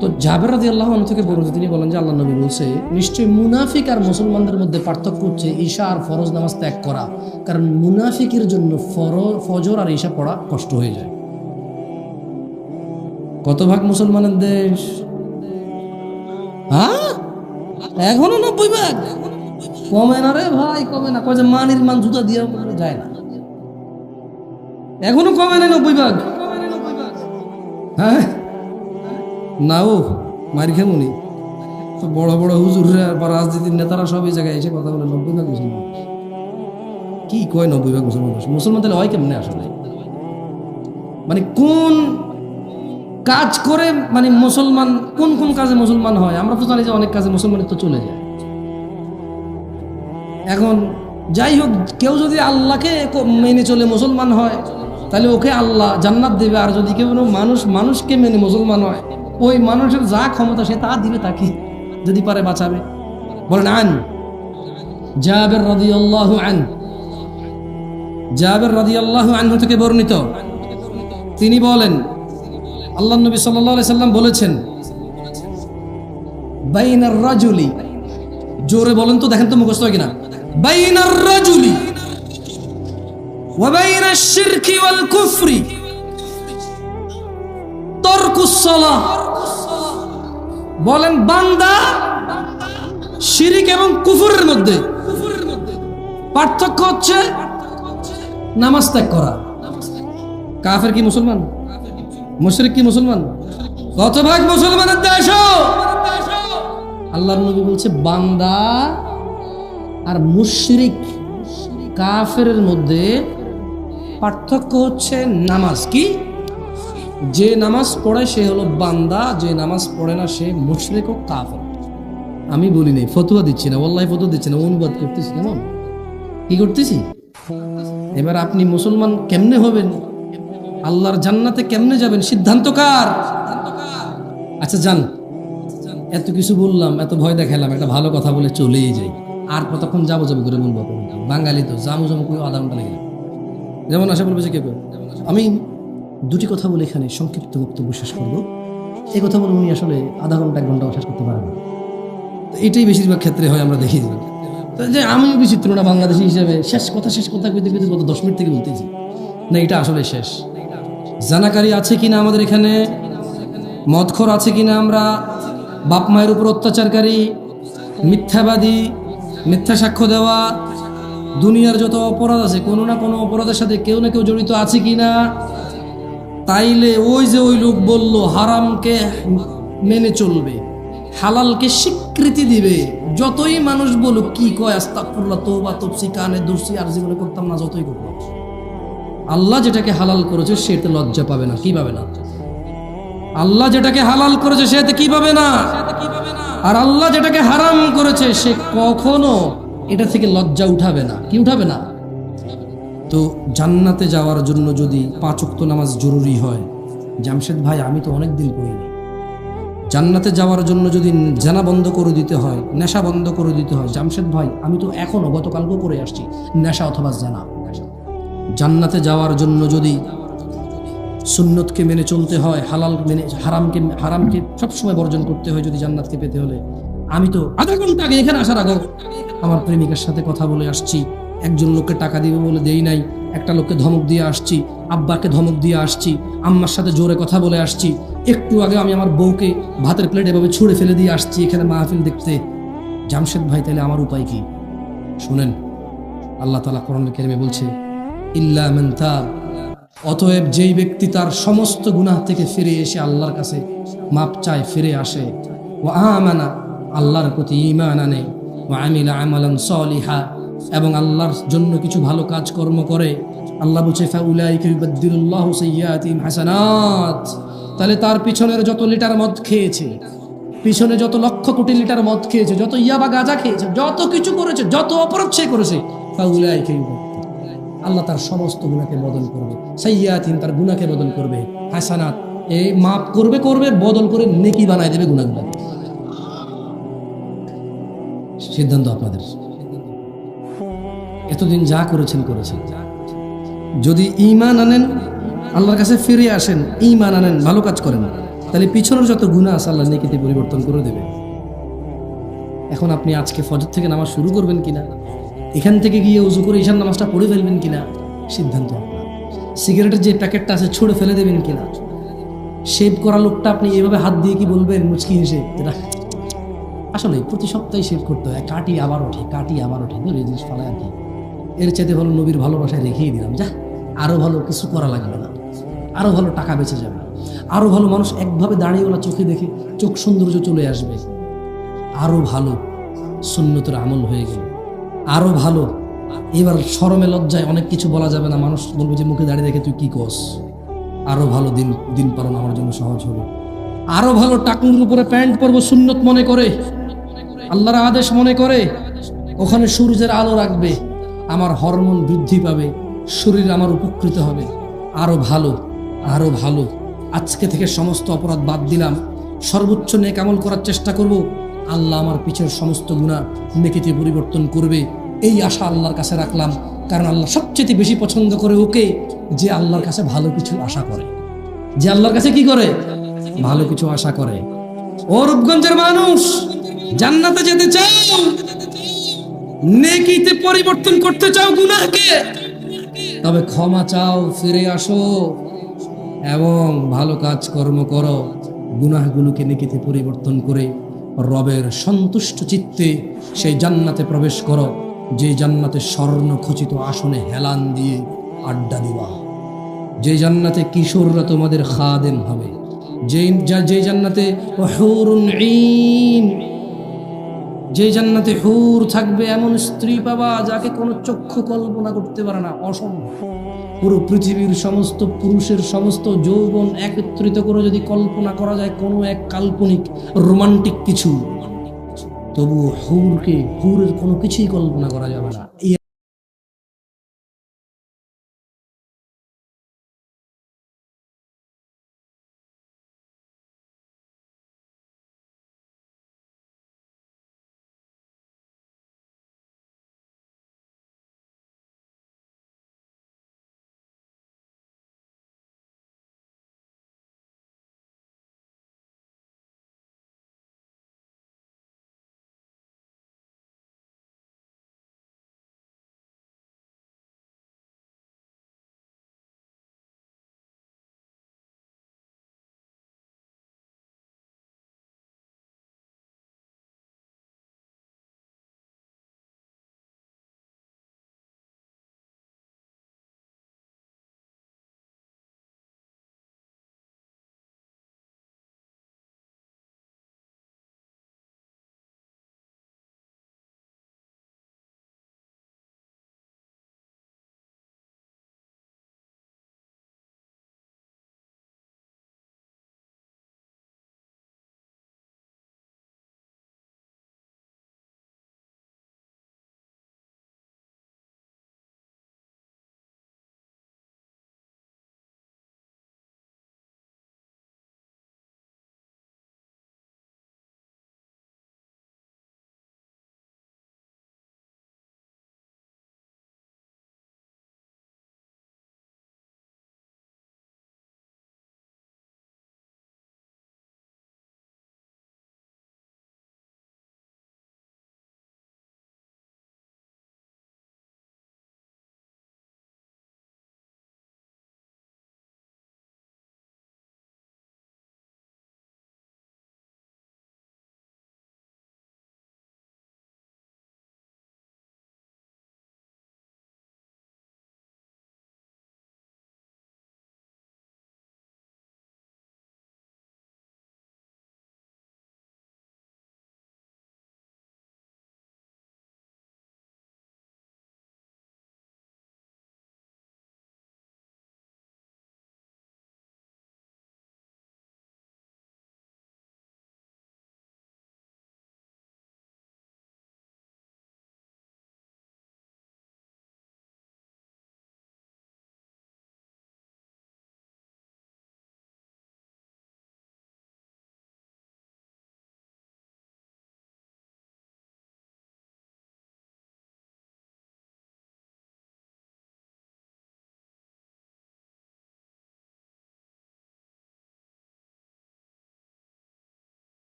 তো জাবের রাদিয়াল্লাহু আনহু থেকে বর্ণিত, তিনি বলেন যে আল্লাহর নবী বলছে, নিশ্চয়ই মুনাফিক আর মুসলমানদের মধ্যে পার্থক্য হচ্ছে ঈশা আর ফরজ নামাজ ত্যাগ করা। কারণ মুনাফিকের জন্য ফজর আর ঈশা পড়া কষ্ট হয়ে যায়। কত ভাগ মুসলমানের দেশ? হ্যাঁ, এখনো 90 ভাগ। কমে না রে ভাই, কমে না। কয় যে মানির মান জুতা দিয়ে যায় না, এখনো কমে না 90 ভাগ। হ্যাঁ, নাও মার খেমুনি তো বড় বড় হুজুররা বা রাজনীতির নেতারা সব এই জায়গায় এসে কথা বলে 90 ভাগ মুসলমান। কি কয় 90% মুসলমান? মুসলমান তাহলে হয় কেমনে আসলে? মানে কোন কাজ করে মানে মুসলমান, কোন কোন কাজে মুসলমান হয়? আমরা তো জানি যে অনেক কাজে মুসলমানের তো চলে যায়। এখন যাই হোক, কেউ যদি আল্লাহকে মেনে চলে মুসলমান হয় তাহলে ওকে আল্লাহ জান্নাত দেবে, আর যদি কেউ মানুষকে মেনে মুসলমান হয়, ওই মানুষের যা ক্ষমতা সে তা দিবে তাকে, যদি পারে বাঁচাবে। বলেন আন জাবের রাদিয়াল্লাহু আনহু, জাবের রাদিয়াল্লাহু আনহু থেকে বর্ণিত, তিনি বলেন আল্লাহর নবী সাল্লাল্লাহু আলাইহি সাল্লাম বলেছেন, বাইনার রাজুলি, জোরে বলেন তো, দেখেন তো মুখস্থ হয় কিনা, বাইনার রাজুলি ওয়া বাইনাশ শিরকি ওয়াল কুফরি তারকুস সালাহ। বলেন বান্দা শিরিক এবং কুফরের মধ্যে পার্থক্য হচ্ছে নামাজ ত্যাগ করা। কাফের কি মুসলমান? মুশরিক কি মুসলমান? কত ভাগ মুসলমানের দেশ? আল্লাহর নবী বলছে বান্দা আর মুশরিক কাফেরের মধ্যে পার্থক্য হচ্ছে নামাজ। কি? যে নামাজ পড়ে সে হলো বান্দা, যে নামাজ পড়ে না সে মুশরিক ও কাফের। আমি বলি নাই, ফতোয়া দিচ্ছি না, ওয়াল্লাহি ফতোয়া দিচ্ছি না, অনুবাদ করতেছি। কেমন কি করতেছি? এবার আপনি মুসলমান কেমনে হবেন, আল্লাহর জান্নাতে কেমনে যাবেন, সিদ্ধান্ত কার? আচ্ছা যান, এত কিছু বললাম, এত ভয় দেখালাম, একটা ভালো কথা বলে চলেই যাই। আর কতক্ষণ যাবো যাবো করে বলবো? বাঙালি তো জামু জামু করে আধা ঘন্টা লেগে, যেমন আসে বলবে যে কে। আমি দুটি কথা বলে এখানে সংক্ষিপ্ত বক্তব্য শেষ করবো। এই কথা বলে উনি আসলে আধা ঘন্টা 1 ঘন্টা শেষ করতে পারেন না। তো এটাই বেশিরভাগ ক্ষেত্রে হয়, আমরা দেখি যে আমিও বিচিত্র না বাংলাদেশি হিসেবে, শেষ কথা কইতে কইতে গত 10 মিনিট থেকে বলতেছি না, এটা আসলে শেষ। জানাকারী আছে কিনা আমাদের এখানে, মদখোর আছে কিনা, আমরা বাপ মায়ের উপর অত্যাচারকারী, মিথ্যাবাদী, মিথ্যা সাক্ষ্য দেওয়া, দুনিয়ার যত অপরাধ আছে কোনো না কোনো অপরাধের সাথে কেউ না কেউ জড়িত আছে কিনা। তাইলে ওই যে ওই লোক বলল হারামকে মেনে চলবে, হালালকে স্বীকৃতি দিবে, যতই মানুষ বলুক কি কয় আস্তাগফিরুল্লাহ, তওবা তফসি, কানে দর্শি, আর জীবনে করতাম না, যতই করতাম, আল্লাহ যেটাকে হালাল করেছে সেটা লজ্জা পাবে না। কি পাবে না? আল্লাহ যেটাকে হালাল করেছে সেটা কি পাবে না? আর আল্লাহ যেটাকে হারাম করেছে সে কখনো এটা থেকে লজ্জা উঠাবে না। কি উঠাবে না? তো জান্নাতে যাওয়ার জন্য যদি 5 ওয়াক্ত নামাজ জরুরি হয়, জামশেদ ভাই আমি তো অনেক দিন পড়িনি। জান্নাতে যাওয়ার জন্য যদি জানা বন্ধ করে দিতে হয়, নেশা বন্ধ করে দিতে হয়, জামশেদ ভাই আমি তো এখনো গতকালকেও করে আসছি নেশা অথবা জানা। জান্নাতে যাওয়ার জন্য যদি সুন্নতকে মেনে চলতে হয়, হালাল মেনে, হারামকে সবসময় বর্জন করতে হয় যদি জান্নাতকে পেতে হলে, আমি তো আধা ঘন্টা আগে এখানে আসার আগে আমার প্রেমিকার সাথে কথা বলে আসছি, একজন লোককে টাকা দিবে বলে দেই নাই, একটা লোককে ধমক দিয়ে আসছি, আব্বাকে ধমক দিয়ে আসছি, আম্মার সাথে জোরে কথা বলে আসছি, একটু আগে আমি আমার বউকে ভাতের প্লেট এভাবে ছুঁড়ে ফেলে দিয়ে আসছি এখানে মাহফিল দেখতে। জামশেদ ভাই তাহলে আমার উপায় কি? শুনেন, আল্লাহ তাআলা কোরআনুল কারীমে বলছে ইল্লা মান তাব, অতএব যেই ব্যক্তি তার সমস্ত গুনাহ থেকে ফিরে এসে আল্লাহর কাছে মাপ চায়, ফিরে আসে, ওয়া আমানা, আল্লাহর প্রতি ঈমান আনে, ওয়া আমিলা আমালান সলিহা, এবং আল্লাহর জন্য কিছু ভালো কাজ কর্ম করে, আল্লাহ বলছে ফাউলাইকা ইউবাদদিলুল্লাহু সাইয়্যাতিহিম হাসানাত, তাহলে তার পিছনের যত লিটার মদ খেয়েছে, পিছনে যত লক্ষ কোটি লিটার মদ খেয়েছে, যত ইয়াবা গাঁজা খেয়েছে, যত কিছু করেছে, যত অপরাধ সে করেছে, ফাউলাইকা ইউবাদদিল, আল্লাহ তার সমস্ত গুনাহকে বদল করবে, সাইয়্যাতিন, তার গুনাহকে বদল করবে, হাসানাত, এই মাফ করবে, বদল করে নেকি বানায় দেবে গুনাহগুলো। সিদ্ধান্ত আপনাদের। এতদিন যা করেছেন। যদি ঈমান আনেন, আল্লাহর কাছে ফিরে আসেন, ঈমান আনেন, ভালো কাজ করেন, তাহলে পিছনের যত গুনাহ আছে আল্লাহ নেকিতে পরিবর্তন করে দেবে। এখন আপনি আজকে ফজর থেকে নামাজ শুরু করবেন কিনা, এখান থেকে গিয়ে উজু করে ঈশার নামাজটা পড়ে ফেলবেন কিনা, সিদ্ধান্ত আপনার। সিগারেটের যে প্যাকেটটা আছে ছুঁড়ে ফেলে দেবেন কিনা, শেভ করা লোকটা আপনি এভাবে হাত দিয়ে কি বলবেন মুচকি হেসে, আসলে প্রতি সপ্তাহে শেভ করতে হয়, কাটি আবার ওঠে, এই জিনিস ফালায় আর কি। এর চাইতে ভালো নবীর ভালোবাসায় রেখেই দিলাম, যা আরো ভালো কিছু করা লাগবে না, আরো ভালো টাকা বেঁচে যাবে, আরো ভালো মানুষ একভাবে দাঁড়িয়েওয়ালা চোখে দেখে চোখ সৌন্দর্য চলে আসবে, আরো ভালো সুন্নতের আমল হয়ে গেল, আরো ভালো এবার শরমে লজ্জায় অনেক কিছু বলা যাবে না, মানুষ বলবে যে মুখে দাঁড়িয়ে রেখে তুই কি কস। আরো ভালো দিন দিন পালন আমার জন্য সহজ হবে, আরো ভালো টাকুর উপরে প্যান্ট পরবো সুন্নত মনে করে, আল্লাহর আদেশ মনে করে, ওখানে সূর্যের আলো রাখবে, আমার হরমোন বৃদ্ধি পাবে, শরীর আমার উপকৃত হবে। আরো ভালো, আরো ভালো। আজকে থেকে সমস্ত অপরাধ বাদ দিলাম, সর্বোচ্চ নেক আমল করার চেষ্টা করব, আল্লাহ আমার পিছের সমস্ত গুনাহ নেকিতে পরিবর্তন করবে, এই আশা আল্লাহর কাছে রাখলাম। কারণ আল্লাহ সবচেয়ে বেশি পছন্দ করে ওকে যে আল্লাহর কাছে ভালো কিছু আশা করে, যে আল্লাহর কাছে কি করে, ভালো কিছু আশা করে। ও রূপগঞ্জের মানুষ, জান্নাতে যেতে চাও, নেকিতে পরিবর্তন করতে চাও গুনাহকে, তবে ক্ষমা চাও, ফিরে আসো এবং ভালো কাজ কর্ম করো, গুনাহগুলোকে নেকিতে পরিবর্তন করে রবের সন্তুষ্ট চিত্তে সেই জান্নাতে প্রবেশ করো, যে জান্নাতে স্বর্ণ খচিত আসনে হেলান দিয়ে আড্ডা দিবা, যে জান্নাতে কিশোররা তোমাদের খাদেম হবে, যে জান্নাতে হুরুন ঈন, যে জান্নাতে হুর থাকবে, এমন স্ত্রী পাবা যাকে কোনো চক্ষু কল্পনা করতে পারে না, অসম্ভব। পুরো পৃথিবীর সমস্ত পুরুষের সমস্ত যৌবন একত্রিত করে যদি কল্পনা করা যায় কোনো এক কাল্পনিক রোমান্টিক কিছু, তবু হুরের কোনো কিছুই কল্পনা করা যাবে না।